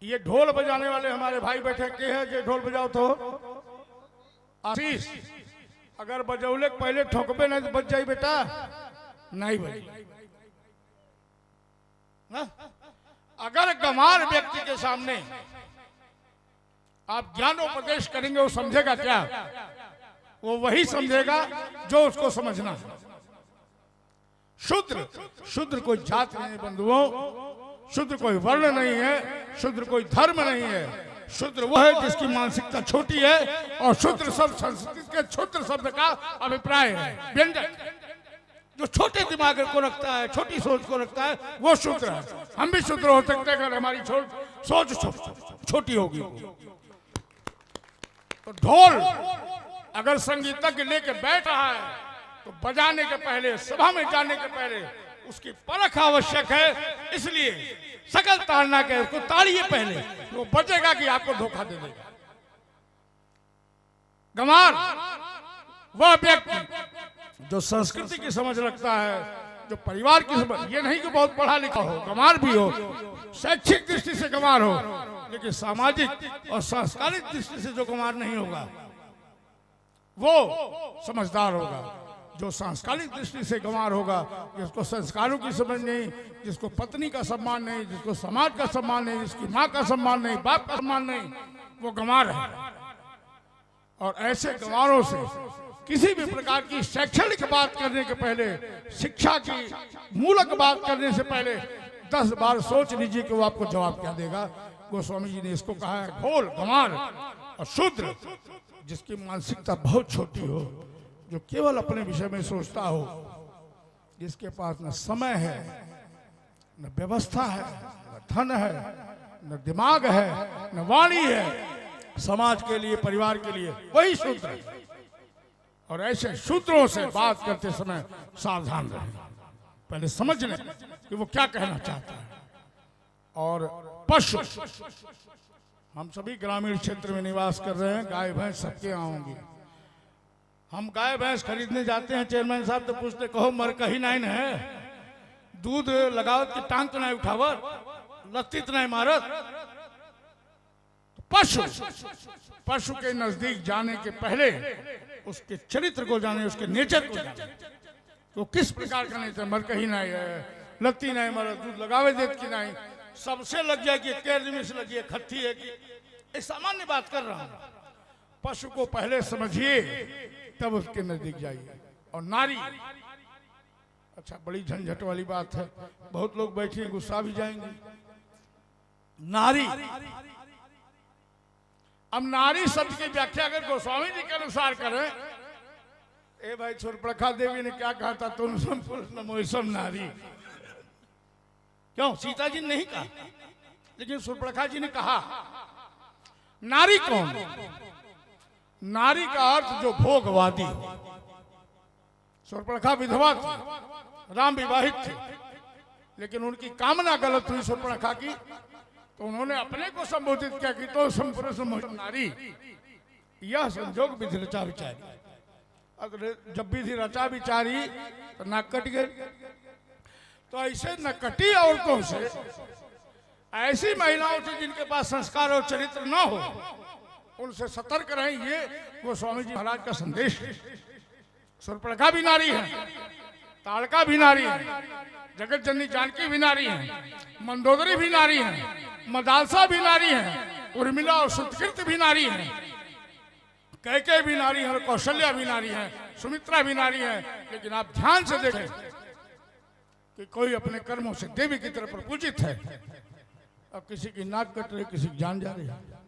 ये ढोल बजाने वाले हमारे भाई बैठे के हैं, जो ढोल बजाओ तो आशीष, अगर बजौले पहले ठोकबे नहीं तो बच जाई बेटा, नहीं बज। ना? अगर गंवार व्यक्ति के सामने आप ज्ञानोपदेश करेंगे, वो समझेगा क्या? वो वही समझेगा जो उसको समझना है। शूद्र, शूद्र कोई जात नहीं बंधुओं, शूद्र कोई वर्ण नहीं है, शूद्र कोई धर्म नहीं है। शूद्र वह है जिसकी मानसिकता छोटी है, और शूद्र शब्द संस्कृत के क्षुद्र शब्द का अभिप्राय है, व्यंजक। जो छोटे दिमाग को रखता है, छोटी सोच को रखता है, वो शूद्र है। हम भी शूद्र हो सकते हैं अगर हमारी सोच छोटी होगी। तो ढोल अगर संगीतज्ञ लेके बैठ रहा है तो बजाने के पहले, सभा में जाने के पहले उसकी परख आवश्यक है। इसलिए सकल ताड़ना के उसको ताड़िए पहले, वो बचेगा कि आपको धोखा दे देगा। गंवार वह व्यक्ति जो संस्कृति की समझ रखता है, जो परिवार की समझ, ये नहीं कि बहुत पढ़ा लिखा हो, गंवार भी हो, शैक्षिक दृष्टि से गंवार हो, लेकिन सामाजिक और सांस्कृतिक दृष्टि से जो गंवार नहीं होगा वो समझदार होगा। जो सांस्कृतिक दृष्टि से गंवार होगा, जिसको संस्कारों की समझ नहीं, जिसको पत्नी का सम्मान नहीं, जिसको समाज का सम्मान नहीं, जिसकी माँ का सम्मान नहीं, बाप का सम्मान नहीं, वो गंवार है। और ऐसे गंवारों से किसी भी प्रकार की शैक्षणिक बात करने के पहले, शिक्षा की मूलक बात करने से पहले 10 बार सोच लीजिए कि वो आपको जवाब क्या देगा। गोस्वामी जी ने इसको कहा है ढोल, गंवार और शूद्र जिसकी मानसिकता बहुत छोटी हो, जो केवल अपने विषय में सोचता हो, जिसके पास न समय है, न व्यवस्था है, न धन है, न दिमाग है, न वाणी है, समाज के लिए, परिवार के लिए, वही शूद्र है। और ऐसे शूद्रों से बात करते समय सावधान रहें, पहले समझ लें कि वो क्या कहना चाहता है। और पशु, हम सभी ग्रामीण क्षेत्र में निवास कर रहे हैं, गाय भैंस सबके यहाँ होंगी। हम गाय भैंस खरीदने जाते हैं, चेयरमैन साहब तो पूछते, कहो मर कहीं नहीं है, दूध लगावत की टांग तो नहीं उठावत, लत्ती तो नहीं मारत। पशु, पशु के नजदीक जाने के पहले उसके चरित्र को जाने, उसके नेचर को जाने, तो किस प्रकार का नेचर, मर कहीं नहीं है, लत्ती नहीं मारत, दूध लगावे देत की नहीं, सबसे लग जाए कि केरली में से लगी है, खत्ती है कि, सामान्य बात कर रहा हूं। पशु को पहले समझिए तब उसके नजदीक जाइए। और नारी, अच्छा बड़ी झंझट वाली बात है, बहुत लोग बैठे गुस्सा भी जाएंगे। नारी, अब नारी शब्द की व्याख्या अगर गोस्वामी जी के अनुसार करें, ए भाई शूर्पणखा देवी ने क्या कहा था, तुम सम पुरुष नमोसम नारी, क्यों सीता जी ने नहीं कहा, लेकिन शूर्पणखा जी ने कहा। नारी कौन? नारी का अर्थ जो भोगवादी हो। शूर्पणखा विधवा थी, राम विवाहित थे, लेकिन उनकी कामना गलत हुई शूर्पणखा की, तो उन्होंने अपने को संबोधित किया कि तो संपुरुष नारी, यह संजोग विधि रचा विचारी। अगर जब विधि रचा विचारी तो नाक कट गए। तो ऐसे नकटी औरतों से, ऐसी महिलाओं से जिनके पास संस्कार और चरित्र न हो, उनसे सतर्क रहें। ये गोस्वामी जी महाराज का संदेश है। शूर्पणखा भी नारी है, ताड़का भी नारी है, जगत जननी जानकी भी नारी है, मंदोदरी भी नारी है, मदालसा भी नारी है, उर्मिला और श्रुतकीर्ति भी नारी है, कैकेयी भी नारी है, कौशल्या भी नारी है, सुमित्रा भी नारी है। लेकिन आप ध्यान से देखें कि कोई अपने कर्मों से देवी की तरफ पूजित है, और किसी की नाक कट रही, किसी की जान जा रही है।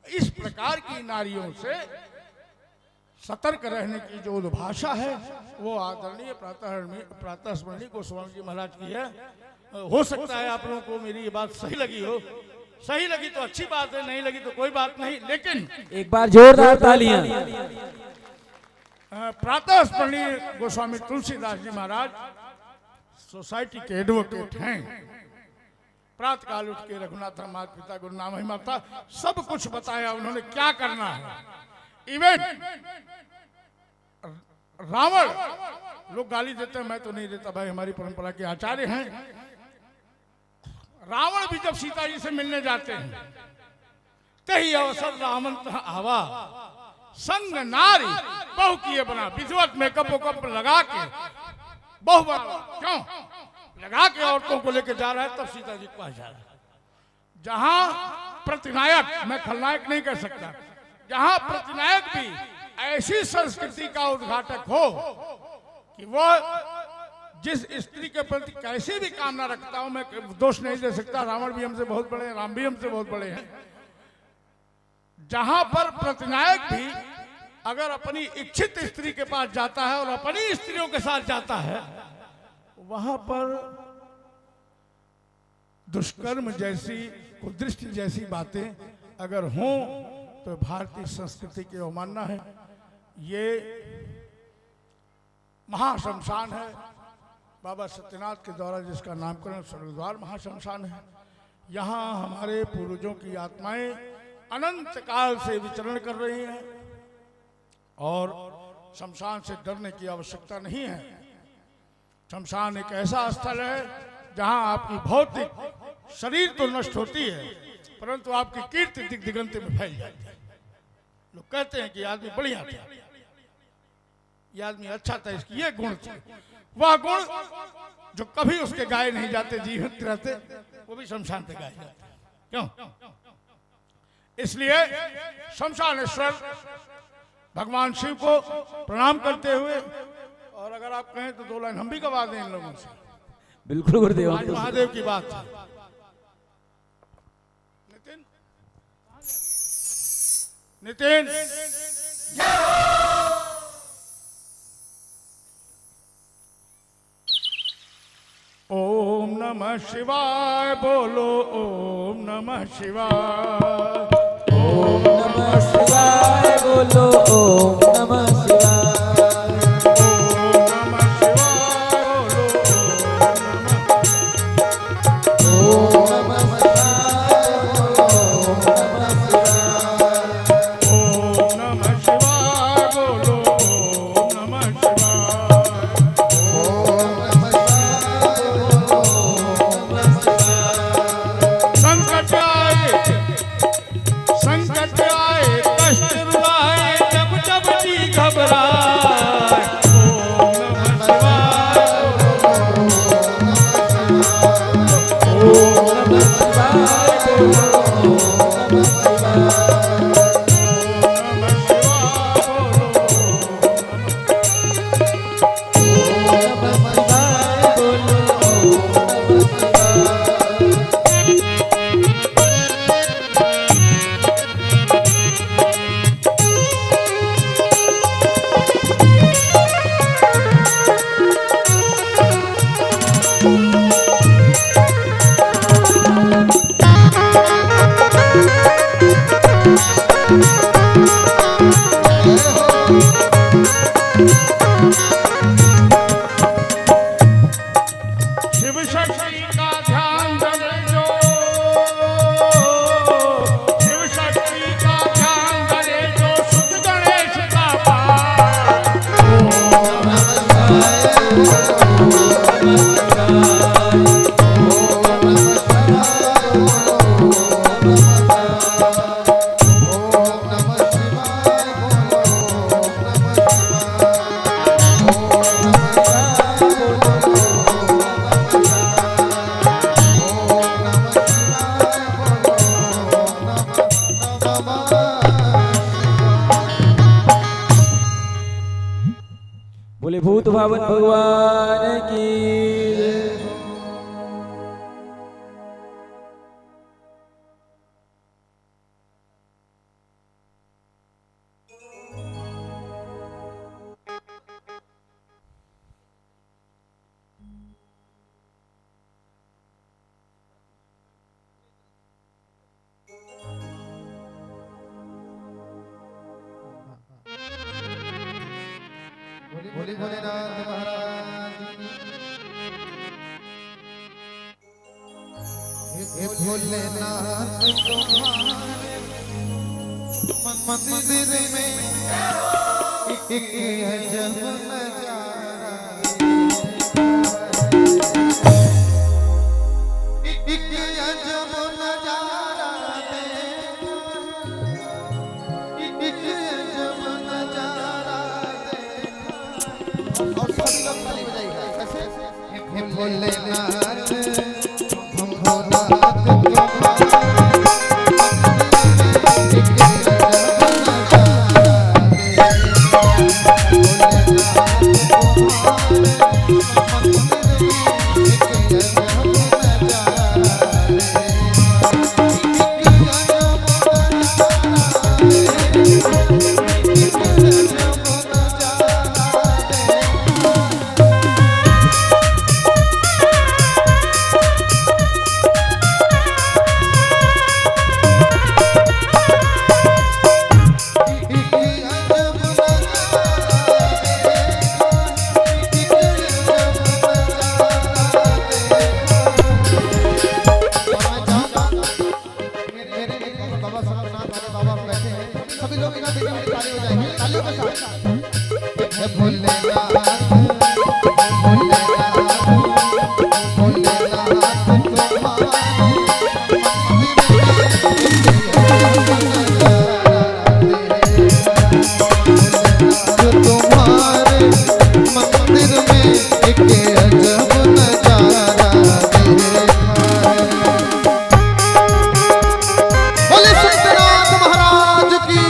इस प्रकार की नारियों से सतर्क रहने की जो भाषा है, वो आदरणीय प्रातः स्मरणीय गोस्वामी जी महाराज की है। हो सकता है आप लोगों को मेरी ये बात सही लगी हो, सही लगी तो अच्छी बात है, नहीं लगी तो कोई बात नहीं। लेकिन एक बार जोरदार तालियां। प्रातः स्मरणीय गोस्वामी तुलसीदास जी महाराज सोसाइटी के एडवोकेट हैं। प्रातः काल उठ के रघुनाथ माता पिता गुरु नाम ही माता सब कुछ बताया उन्होंने क्या करना है। इवन रावण, लोग गाली देते हैं, मैं तो नहीं देता भाई, हमारी परंपरा के आचार्य हैं। रावण भी जब सीता जी से मिलने जाते हैं, तही अवसर रावण आवा संग नारी बहु किए बना, विधिवत मेकअप वेकअप लगा के बहु बना। क्यों? लगा के औरतों को लेकर जा रहा है, तब सीता जी के पास जा रहा है। जहां प्रतिनायक, मैं खलनायक नहीं कह सकता, जहां प्रतिनायक भी ऐसी संस्कृति का उद्घाटक हो कि वो जिस स्त्री के प्रति कैसे भी कामना रखता हूं, मैं दोष नहीं दे सकता, रावण भी हमसे बहुत बड़े हैं, राम भी हमसे बहुत बड़े हैं, जहां पर प्रतिनायक भी अगर अपनी इच्छित स्त्री के पास जाता है और अपनी स्त्रियों के साथ जाता है, वहां पर दुष्कर्म जैसी, कुदृष्टि जैसी बातें अगर हों तो भारतीय संस्कृति की अवमानना है। ये महाशमशान है, बाबा सत्यनाथ के द्वारा जिसका नामकरण स्वर्गद्वार महाशमशान है। यहाँ हमारे पूर्वजों की आत्माएं अनंत काल से विचरण कर रही हैं और शमशान से डरने की आवश्यकता नहीं है। शमशान एक ऐसा स्थल है जहां आपकी भौतिक शरीर तो नष्ट होती है, परंतु आपकी कीर्ति दिग दिगंत में फैल जाती है। लोग कहते हैं कि ये आदमी बढ़िया था, ये आदमी अच्छा था, इसकी ये गुण थे, वह गुण जो कभी उसके गाए नहीं जाते, जीवित रहते, वो भी शमशान पे गाए जाते। क्यों? इसलिए शमशानेश्वर भगवान शिव को प्रणाम करते हुए, और अगर आप कहें तो 2 लाइन हम भी गवा दें इन लोगों से। बिल्कुल गुरुदेव। आज महादेव की बात है। नितिन ओम नमः शिवाय बोलो, ओम नमः शिवाय, ओम नमः शिवाय बोलो, ओम नमः शिवाय, बोले भूत भावन भगवान की। भोले भोलेनाथ महाराज हे भोलेनाथ तुम्हारे मंदिर में एक अजब नजारा, एक अजब नजारा, एक अजब नजारा। और सभी लोग ताली बजाइएगा। कैसे? हे भोलेनाथ संतनाथ वाले बाबा बैठे हैं, सभी लोग इन्हें देने में ताली हो जाएंगे, तालियों के साथ। हे भोलेनाथ, भोलेनाथ, भोलेनाथ तुम्हारे मंदिर में एक अजब नजारा देखा है। बोले संतनाथ महाराज की।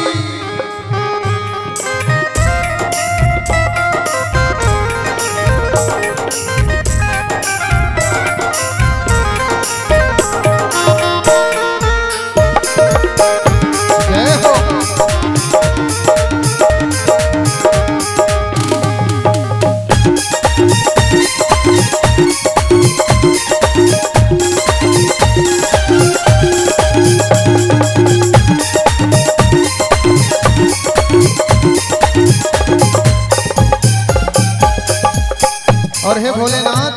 जय हो। और हे भोलेनाथ,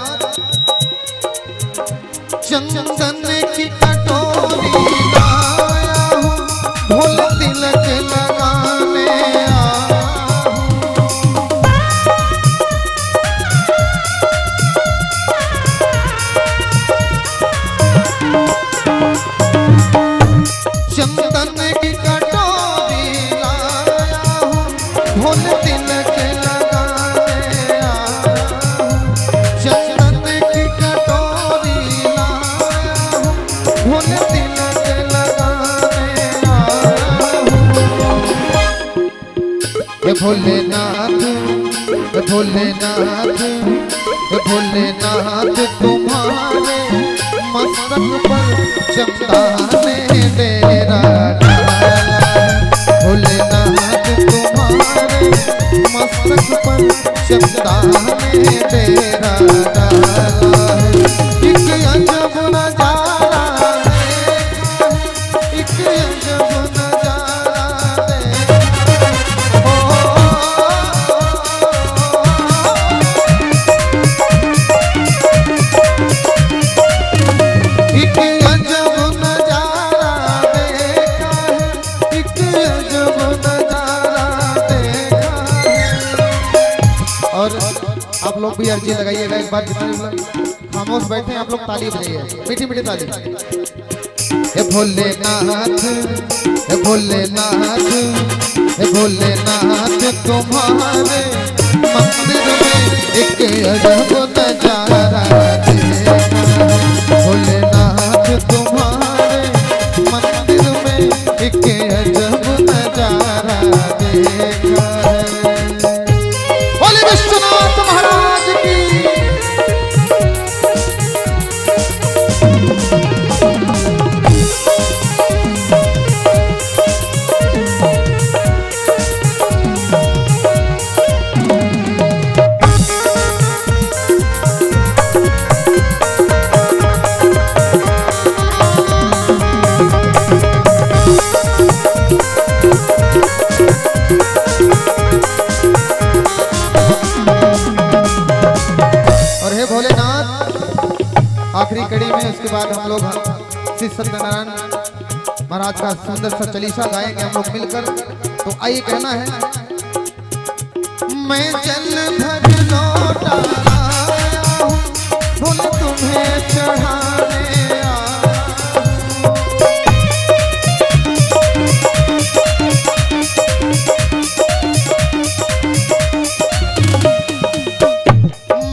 चंदन की कटोरी लाया हूँ, भोल तिलक लगाने आया हूँ। चंदन की कटोरी लाया हूँ, भोल तिलक लगाने आया हूँ। चंदन की कटोरी लाया हूँ, भोल तिलक लगाने आया हूँ। हे भोलेनाथ, हे भोलेनाथ, हे भोलेनाथ तुम्हारे मस्तक पर चंदा ने डेरा डाला। भोलेनाथ तुम्हारे मस्तक पर चंदा ने डेरा डाला। एक अजब नजारा देखा, एक अजब नजारा देखा। एक अजब नजारा देखा है, एक अजब नजारा देखा है। और आप लोग भी अर्जी लगाइएगा एक बार, जितने लोग खामोश बैठे हैं आप लोग ताली बजाइए, मीठी मीठी ताली। हे भोलेनाथ, हे भोलेनाथ, हे भोलेनाथ तुम्हारे मंदिर में एक अजब नजारा देखा। भोलेनाथ तुम्हारे मंदिर में एक अजब नजारा देखा है। बोले विश्वनाथ महाराज की। और हे भोलेनाथ, आखिरी कड़ी में उसके बाद हम लोग श्री सत्यनारायण महाराज का सुंदर सा चालीसा गाएंगे हम लोग मिलकर। तो आइए, कहना है, मैं जल भर लौटा आया हूँ, फूल तुम्हें चढ़ाने आया हूँ।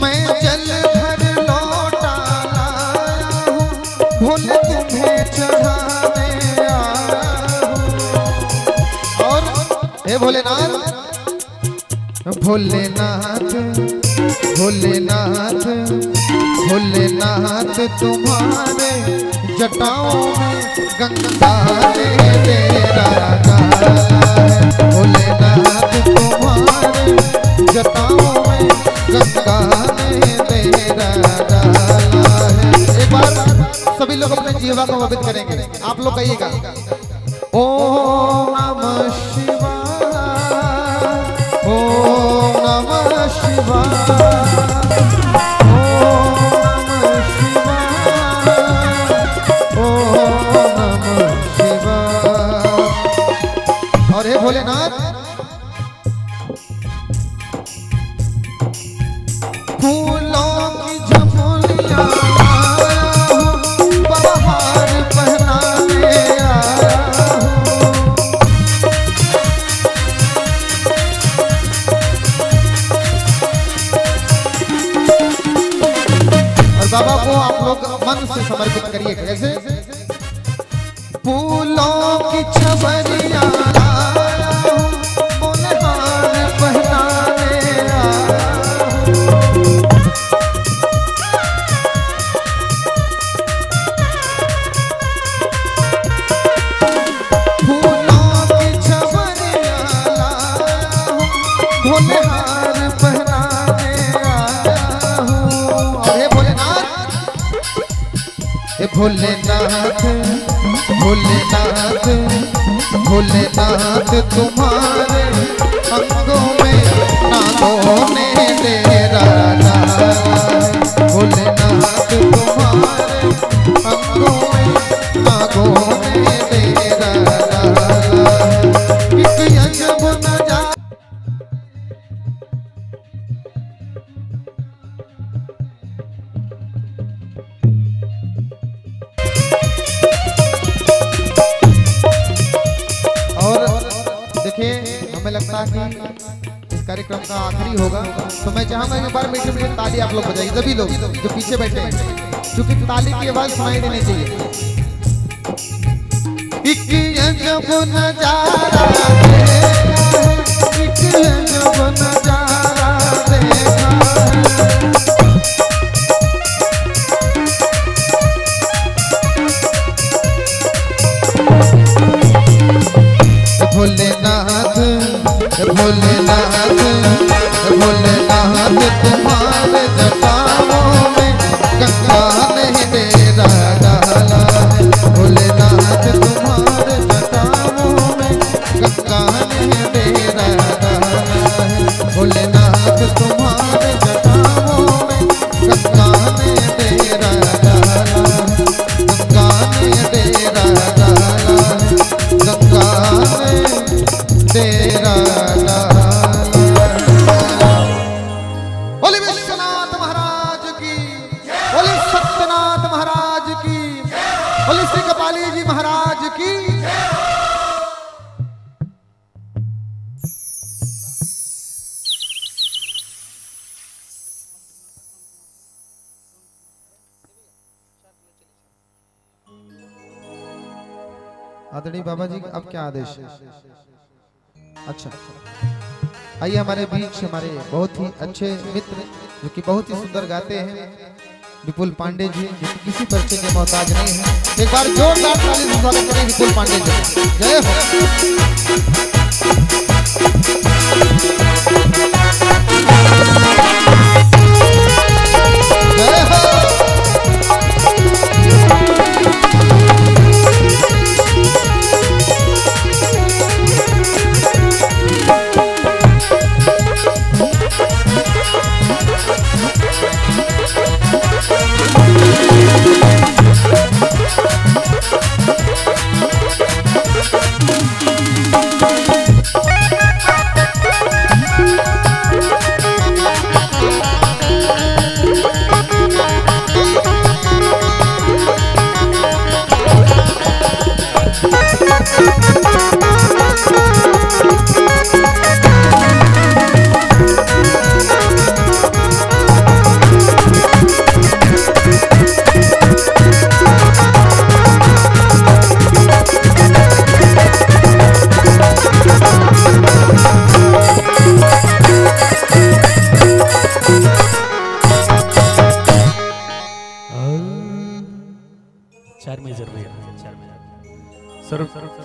मैं जल भर लौटा लाया हूँ, फूल तुम्हें चढ़ाने आया हूँ। और हे भोलेनाथ, भोलेनाथ, भोलेनाथ, भोलेनाथ तुम्हारे जटाओं में गंगा ने तेरा डाला है। भोलेनाथ तुम्हारे जटाओं में गंगा ने तेरा डाला है। एक बार सभी लोग अपने जीवा को पवित्र करेंगे, आप लोग कहिएगा, ओम नमः शिवाय, ओम नमः शिवाय, ओम नमः शिवाय, ओम नमः शिवाय। भोलेनाथ फूलों की झोलियां लाया हूँ, बहार पहनाने आया हूँ। और बाबा को आप लोग मन से समर्पित करिए। कैसे? फूलों की छबरियां लाया हूँ, मुनहार पहनाने आया हूँ। फूलों की छबरियां लाया हूँ, मुनहार पहनाने आया हूँ। और हे भोलेनाथ, हे भोलेनाथ, भोलेनाथ, भोलेनाथ तुम्हारे अंगों में नागों ने डेरा डाला है। भोलेनाथ तुम्हारे अंगों में नागों ने डेरा डाला है। एक अजब नजारा हमें लगता है कि इस कार्यक्रम का आखिरी होगा, तो मैं चाहूंगा एक बार मीठी मीठी ताली आप लोग बजाइए, सभी लोग जो पीछे बैठे हैं, क्योंकि ताली की आवाज सुनाई देनी चाहिए। एक अजब नजारा देखा है, एक अजब नजारा देखा है। भोलेनाथ, भोलेनाथ, भोलेनाथ तुम्हारे जटाओं में गंगा ने डेरा डाला है। भोलेनाथ तुम्हारे जटाओं में गंगा ने डेरा डाला है। भोलेनाथ तुम्हारे जटाओं में गंगा ने डेरा डाला है। गंगा ने डेरा डाला है। गंगा ने तेरा बोले विश्वनाथ महाराज की, बोले सत्यनाथ महाराज की, बोले श्री कपाली जी महाराज की। आदरणीय बाबा जी, अब क्या आदेश है? अच्छा, आइए हमारे बीच हमारे बहुत ही अच्छे मित्र जो कि बहुत ही सुंदर गाते हैं, विपुल पांडे जी, जो कि किसी परिचय के मोहताज नहीं है। एक बार जोरदार ताली से स्वागत करें विपुल पांडे जी। जय हो। जय हो।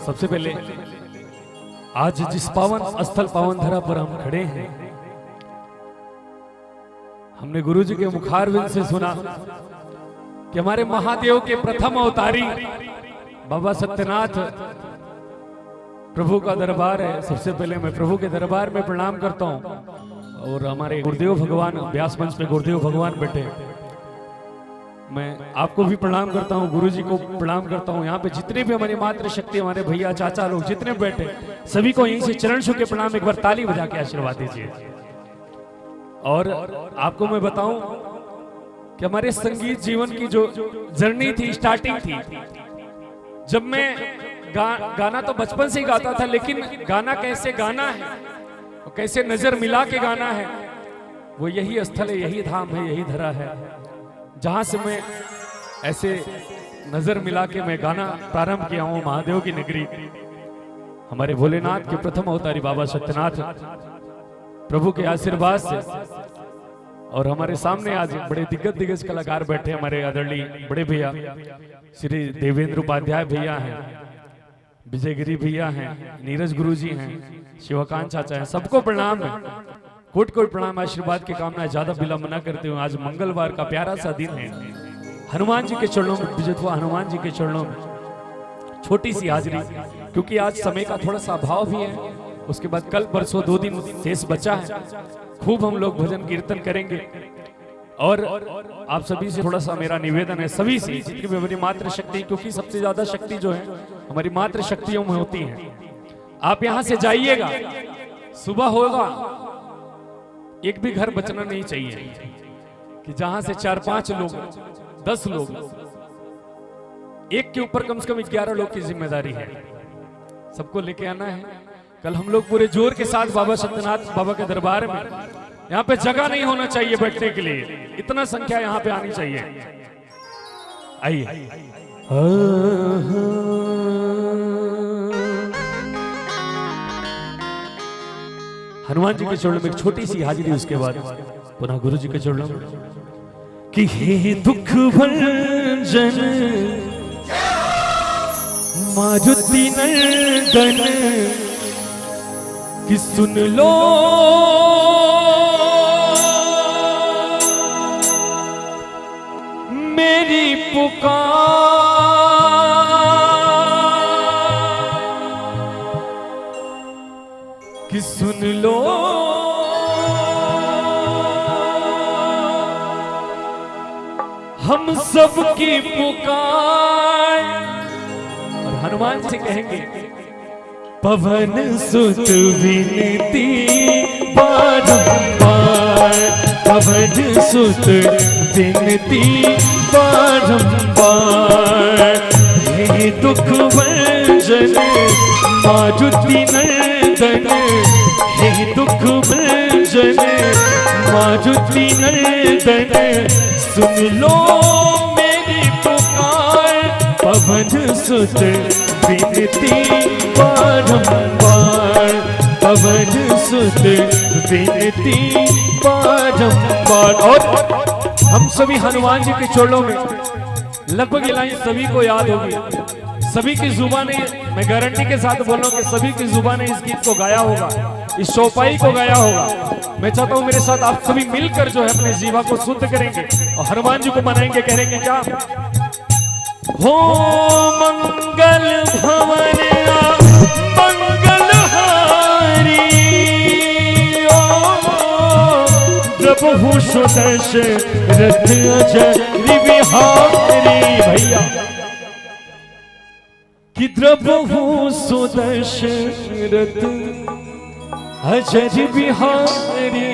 सबसे पहले आज जिस पावन स्थल पावन धरा पर हम खड़े हैं, हमने गुरुजी के मुखारविंद से सुना कि हमारे महादेव के प्रथम अवतारी बाबा सत्यनाथ प्रभु का दरबार है। सबसे पहले मैं प्रभु के दरबार में प्रणाम करता हूं और हमारे गुरुदेव भगवान व्यास मंच पे गुरुदेव भगवान बैठे, मैं आपको भी प्रणाम करता हूँ, गुरुजी को प्रणाम करता हूँ। यहाँ पे जितने भी हमारी मातृशक्ति, हमारे भैया चाचा लोग जितने बैठे, सभी को यहीं से चरण छू के प्रणाम। एक बार ताली बजा के आशीर्वाद दीजिए। और आपको मैं बताऊं कि हमारे संगीत जीवन की जो जर्नी थी, स्टार्टिंग थी, जब मैं गाना तो बचपन से ही गाता था, लेकिन गाना कैसे गाना है और कैसे नजर मिला के गाना है, वो यही स्थल है, यही धाम है, यही धरा है, जहां से मैं ऐसे नजर मिला के मैं गाना प्रारंभ किया हूं। महादेव की नगरी, हमारे भोलेनाथ के प्रथम अवतारी बाबा सत्यनाथ प्रभु के आशीर्वाद से। और हमारे सामने आज बड़े दिग्गज कलाकार बैठे, हमारे आदरणीय बड़े भैया श्री देवेंद्र उपाध्याय भैया हैं, विजयगिरी भैया हैं, नीरज गुरुजी हैं, शिवकांत चाचा हैं, सबको प्रणाम है, कोट कोट प्रणाम, आशीर्वाद की कामना। ज्यादा विलंब न करते हुए आज मंगलवार का प्यारा सा दिन है, हनुमान जी के चरणों में विजित हुआ, हनुमान जी के चरणों में छोटी सी हाजिरी, क्योंकि आज समय का थोड़ा सा अभाव भी है। उसके बाद कल परसों 2 दिन शेष बचा है, खूब हम लोग भजन कीर्तन करेंगे। और आप सभी से थोड़ा सा मेरा निवेदन है, सभी से, जितनी भी हमारी मातृ शक्ति, क्योंकि सबसे ज्यादा शक्ति जो है हमारी मातृ शक्तियों में होती है। आप यहाँ से जाइएगा, सुबह होगा, एक भी घर बचना नहीं चाहिए कि जहां से 4-5 लोग, 10 लोग, एक के ऊपर कम से कम 11 लोग की जिम्मेदारी है, सबको लेके आना है। कल हम लोग पूरे जोर के साथ बाबा सत्यनाथ बाबा के दरबार में, यहाँ पे जगह नहीं होना चाहिए बैठने के लिए, इतना संख्या यहाँ पे आनी चाहिए। आइए। हनुमान जी के चरणों में एक छोटी सी हाजिरी, उसके बाद पुनः गुरु जी के चरणों में कि हे दुख भंजन मारुति नंदन कि सुन लो मेरी पुकार, कि सुन लो हम सब की पुकार। और हनुमान से कहेंगे पवन सुत विनती बारंबार, पवन सुत विनती बारंबार, हे दुख भंजन मारुति नंदन, हे दुख भंजन मारुति नंदन, सुन लो मेरी पुकार, पवन सुत विनती बारंबार, पवन सुत विनती बारंबार। और हम सभी हनुमान जी के चरणों में, लगभग ये लाइन सभी को याद होगी, सभी की जुबाने, मैं गारंटी के साथ बोल रहा हूं कि सभी की जुबाने इस गीत को गाया होगा, इस चौपाई को गाया होगा। मैं चाहता हूं मेरे साथ आप सभी मिलकर जो है अपने जीवा को शुद्ध करेंगे और हनुमान जी को मनाएंगे, कहेंगे क्या? हो मंगल भवन मंगल हारी, प्रभु सुदर्शन अजर बिहारी, भैया कि प्रभु सुदर्शन अजर बिहारी।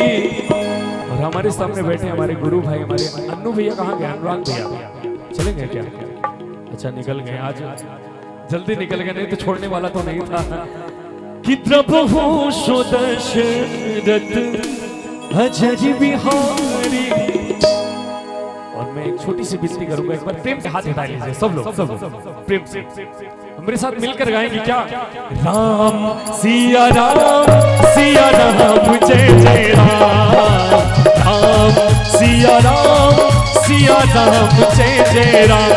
और हमारे सामने बैठे हमारे गुरु भाई, हमारे अन्नू भैया कहाँ गए? अनुराग भैया चलेंगे क्या? अच्छा निकल गए, आज जल्दी निकल गए, नहीं तो छोड़ने वाला तो नहीं था। कि प्रभु सुदर्शन अजर बिहारी। और मैं एक छोटी सी विनती करूंगा, एक बार प्रेम से हाथ हिला लीजिए सब लोग प्रेम से मेरे साथ मिलकर गाएंगे क्या? राम सिया राम जय जय राम, राम सिया राम जय जय राम।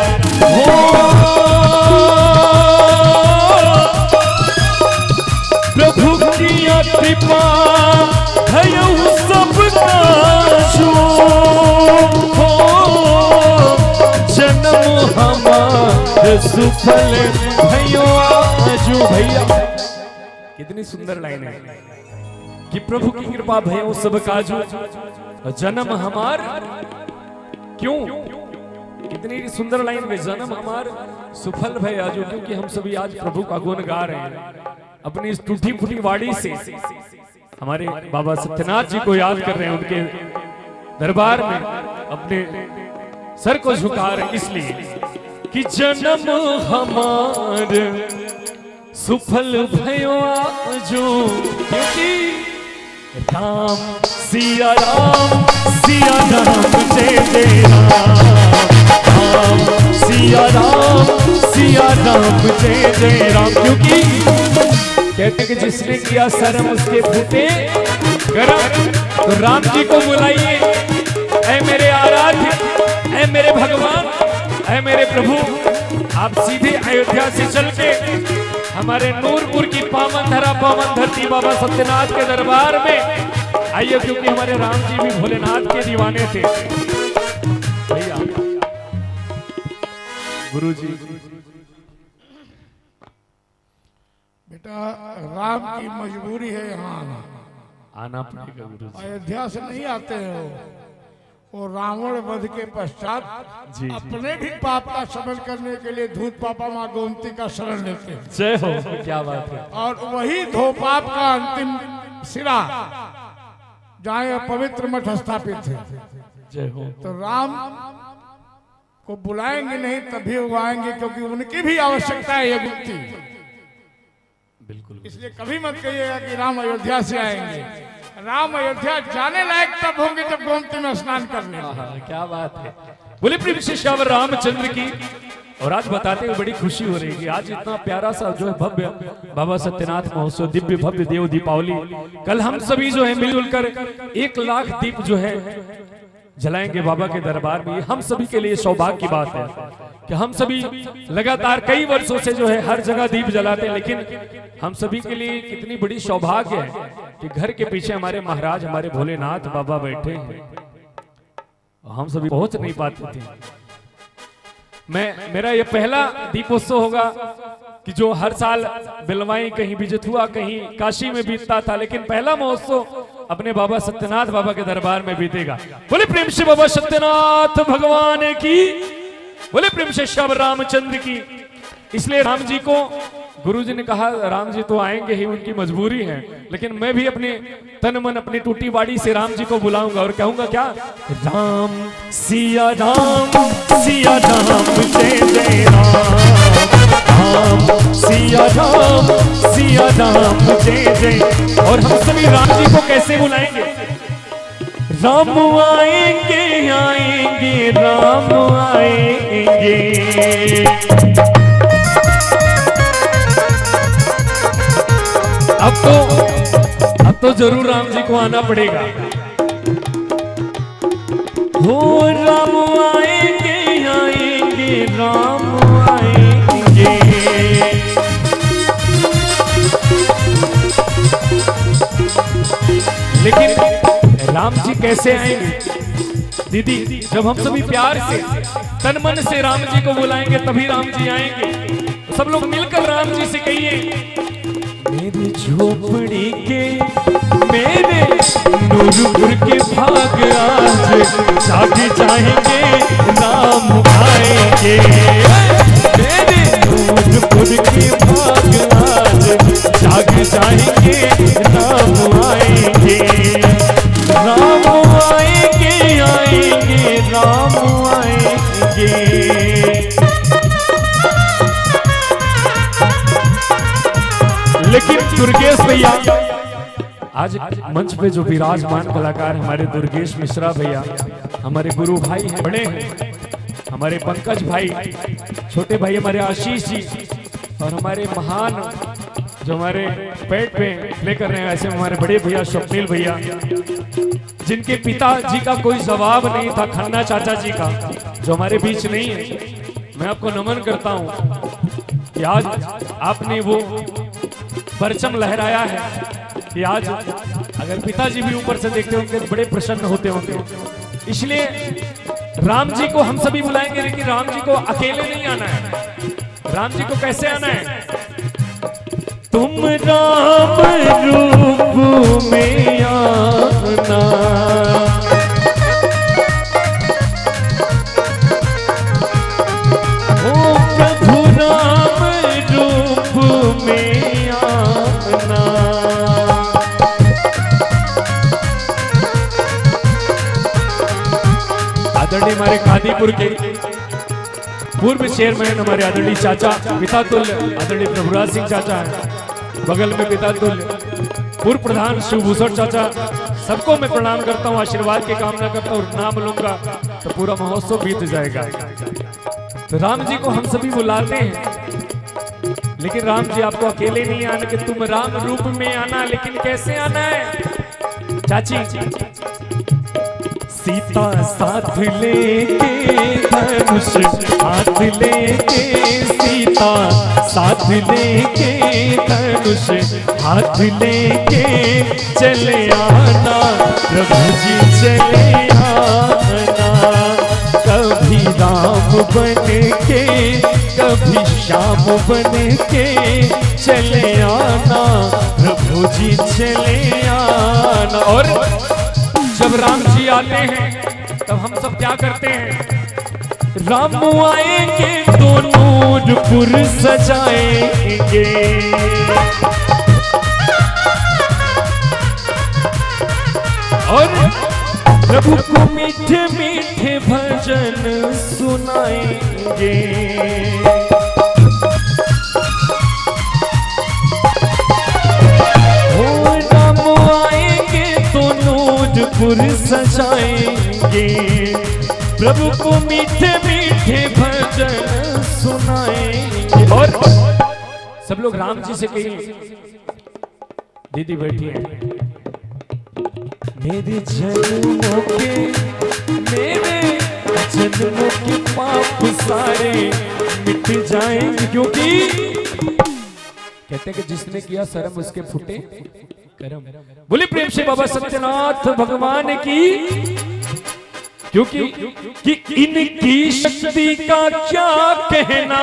प्रभु की कृपा है सबका हो, जन्म हमारा सुफल भयो आजू। भैया कितनी सुंदर लाइन है कि प्रभु की कृपा भयो सब काजू, जन्म हमार क्यों? कितनी सुंदर लाइन में जन्म हमार सुफल भया जो, क्योंकि हम सभी आज प्रभु का गुण गा रहे हैं अपनी इस टूटी फूटी वाणी से। हमारे बाबा सत्यनाथ जी को याद कर रहे हैं, उनके दरबार में अपने सर को झुका रहे इसलिए कि जन्म हमार सुफल भयो जो, क्योंकि राम सिया राम जय जय राम सिया राम जय जय राम। क्योंकि कहते कि जिसने किया शर्म उसके फूटे गरम। तो राम जी को बुलाइए, ऐ मेरे आराध्य, ऐ मेरे भगवान, ऐ मेरे प्रभु, आप सीधे अयोध्या से चल के हमारे नूरपुर की पावन धरा पावन धरती बाबा सत्यनाथ के दरबार में आइए, क्योंकि हमारे राम जी भी भोलेनाथ के दीवाने थे। भैया गुरु जी, बेटा राम की मजबूरी है यहाँ आना पड़ेगा गुरु जी। अयोध्या से नहीं आते हैं वो रावण वध के पश्चात जी, अपने भी पाप का शमन करने के लिए धूत पापा माँ गोमती का शरण लेते हैं। जय हो, क्या बात है। और वही धो पाप का अंतिम सिरा जहाँ पवित्र मठ स्थापित है। जय हो। तो राम को बुलाएंगे नहीं तभी वो आएंगे, क्योंकि उनकी भी आवश्यकता है ये मुक्ति। बिल्कुल, इसलिए कभी मत कहिएगा कि राम अयोध्या से आएंगे। राम अयोध्या जाने लायक तब होंगे जब गोमती में स्नान करने। क्या बात है। बोले प्रेम से श्यावर रामचंद्र की। और आज बताते हुए बड़ी खुशी हो रही है कि आज इतना प्यारा सा जो है भव्य बाबा सत्यनाथ महोत्सव, दिव्य भव्य देव दीपावली, कल हम सभी जो है मिलजुल कर 1 लाख दीप जो है जलाएंगे बाबा के दरबार में। हम सभी के लिए सौभाग्य की बात है कि हम सभी लगातार कई वर्षों से जो है हर जगह दीप जलाते हैं, लेकिन हम सभी के लिए कितनी बड़ी सौभाग्य है कि घर के पीछे हमारे महाराज, हमारे भोलेनाथ बाबा बैठे हैं। हम सभी पहुंच नहीं पाते थे। मेरा ये पहला दीपोत्सव होगा कि जो हर साल बिलवाई कहीं बिजथुआ कहीं काशी में बीतता था, लेकिन पहला महोत्सव अपने बाबा सत्यनाथ बाबा के दरबार में बीतेगा। बोले प्रेम से बाबा सत्यनाथ भगवान की, बोले प्रेम से श्याम रामचंद्र की। इसलिए राम जी को गुरु जी ने कहा राम जी तो आएंगे ही, उनकी मजबूरी है, लेकिन मैं भी अपने तन मन अपनी टूटी बाड़ी से राम जी को बुलाऊंगा और कहूंगा क्या, राम सिया राम जय जय राम, राम सिया राम जय जय। और हम सभी राम जी को कैसे बुलाएंगे? राम आएंगे आएंगे राम आएंगे। अब तो जरूर राम जी को आना पड़ेगा। हो राम आएंगे आएंगे राम आएंगे। लेकिन राम जी कैसे आएंगे दीदी? जब हम सभी प्यार से तन मन से राम जी को बुलाएंगे तभी राम जी आएंगे। तो सब लोग मिलकर राम जी से कहिए, मेरी झोपड़ी के मेरे नूरपुर के भाग आज जाग जाएंगे राम आएंगे। मेरे नूरपुर के भाग आज जाग जाएंगे राम आएंगे। राम आएंगे आएंगे राम आएंगे। लेकिन दुर्गेश भैया आज मंच पे जो विराजमान कलाकार हमारे दुर्गेश मिश्रा भैया, हमारे गुरु भाई हैं, बड़े हैं, हमारे पंकज भाई, छोटे भाई हमारे आशीष जी, और हमारे महान जो हमारे पेट पे प्ले कर रहे हैं ऐसे हमारे बड़े भैया स्वप्निल भैया, जिनके पिताजी का कोई जवाब नहीं था, खन्ना चाचा जी का, जो हमारे बीच नहीं है। मैं आपको नमन करता हूँ कि आज आपने वो परचम लहराया है कि आज अगर पिताजी भी ऊपर से देखते होंगे तो बड़े प्रसन्न होते होंगे। इसलिए राम जी को हम सभी बुलाएंगे, लेकिन राम जी को अकेले नहीं आना है। राम जी को कैसे आना है? तुम राम रूप में आना, आदरणीय हमारे कादीपुर के पूर्व चेयरमैन हमारे आदरणीय चाचा पिता तुल्य आदरणीय प्रभुराज सिंह चाचा है, बगल में पिता तुल्य पूर्व प्रधान शिवभूषण चाचा, सबको मैं प्रणाम करता हूँ, आशीर्वाद की कामना करता हूँ। नाम लूंगा तो पूरा महोत्सव बीत जाएगा। तो राम जी को हम सभी बुलाते हैं, लेकिन राम जी आपको अकेले नहीं आने के, तुम राम रूप में आना, लेकिन कैसे आना है चाची? सीता साथ लेके धनुष हाथ लेके, सीता साथ लेके धनुष हाथ लेके चले आना प्रभु जी चले आना। कभी राम बन के कभी श्याम बन के चले आना प्रभु जी चले आना। और जब राम जी आते हैं तब हम सब क्या करते हैं? राम आएंगे तो नूरपुर सजाएंगे, और प्रभु को मीठे मीठे भजन सुनाएंगे। नूरपुर सजाएंगे, प्रभु को मीठे मीठे भजन सुनाएंगे। और सब लोग राम जी से कहिए, दीदी बैठी है, मेरे जन्मों के पाप सारे मिट जाएंगे, क्योंकि कहते हैं कि जिसने किया शर्म उसके फूटे करम। बोले प्रेम से बाबा सत्यनाथ भगवान की, क्योंकि कि इनकी शक्ति का क्या कहना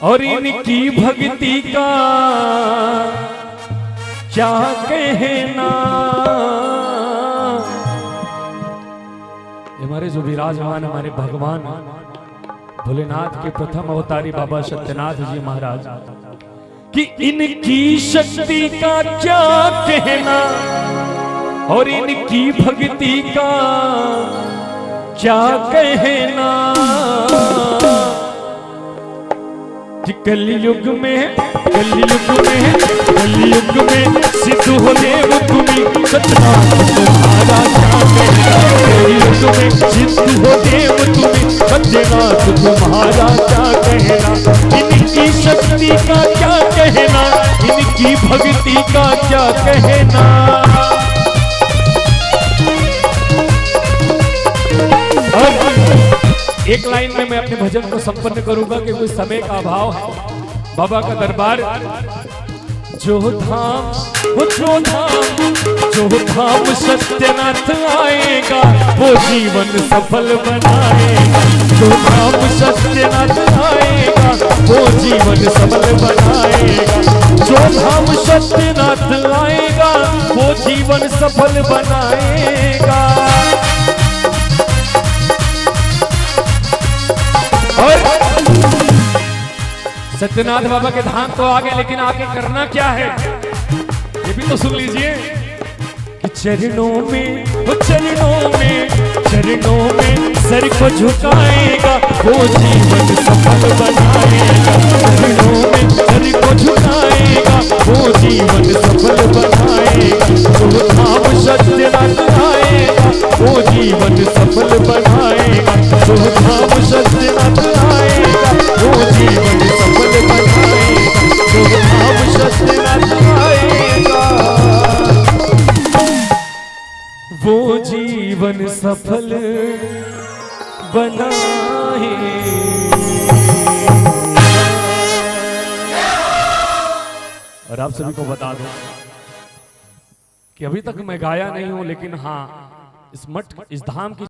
और इनकी भक्ति का क्या कहना। हमारे जो विराजमान हमारे भगवान भोलेनाथ के प्रथम अवतारी बाबा सत्यनाथ जी महाराज, कि इनकी शक्ति का क्या कहना और इनकी भक्ति का क्या कहना। कि कलयुग में सिद्ध हो देव तुम्हें सत्यनाथ तुम्हारा क्या कहना। कलयुग में सिद्ध हो देव तुम्हें सत्यनाथ तुम्हारा क्या कहना। इनकी शक्ति का क्या कहना, इनकी भक्ति का क्या कहना। एक लाइन में मैं अपने भजन को संपन्न करूंगा कि कोई समय का अभाव है। बाबा का दरबार जो धाम सत्यनाथ आएगा वो जीवन सफल बनाएगा। जो धाम सत्यनाथ आएगा वो जीवन सफल बनाएगा। जो धाम सत्यनाथ आएगा वो जीवन सफल बनाएगा। सत्यनाथ बाबा के धाम तो आगे, लेकिन आगे करना क्या है ये भी तो सुन लीजिए। कि चरणों में सर को झुकाएगा वो जीवन सफल बनाएगा। चरणों में सर को झुकाएगा वो जीवन सफल बनाएगा। जो धाम सत्यनाथ आएगा वो जीवन सफल बनाएगा। जो धाम सत्यनाथ आएगा वो जीवन सफल बनाएगा। जो धाम सत्यनाथ आएगा वो जीवन सफल बनाए। और आप सभी को बता दूं कि अभी तक मैं गाया नहीं हूं, लेकिन हाँ इस धाम की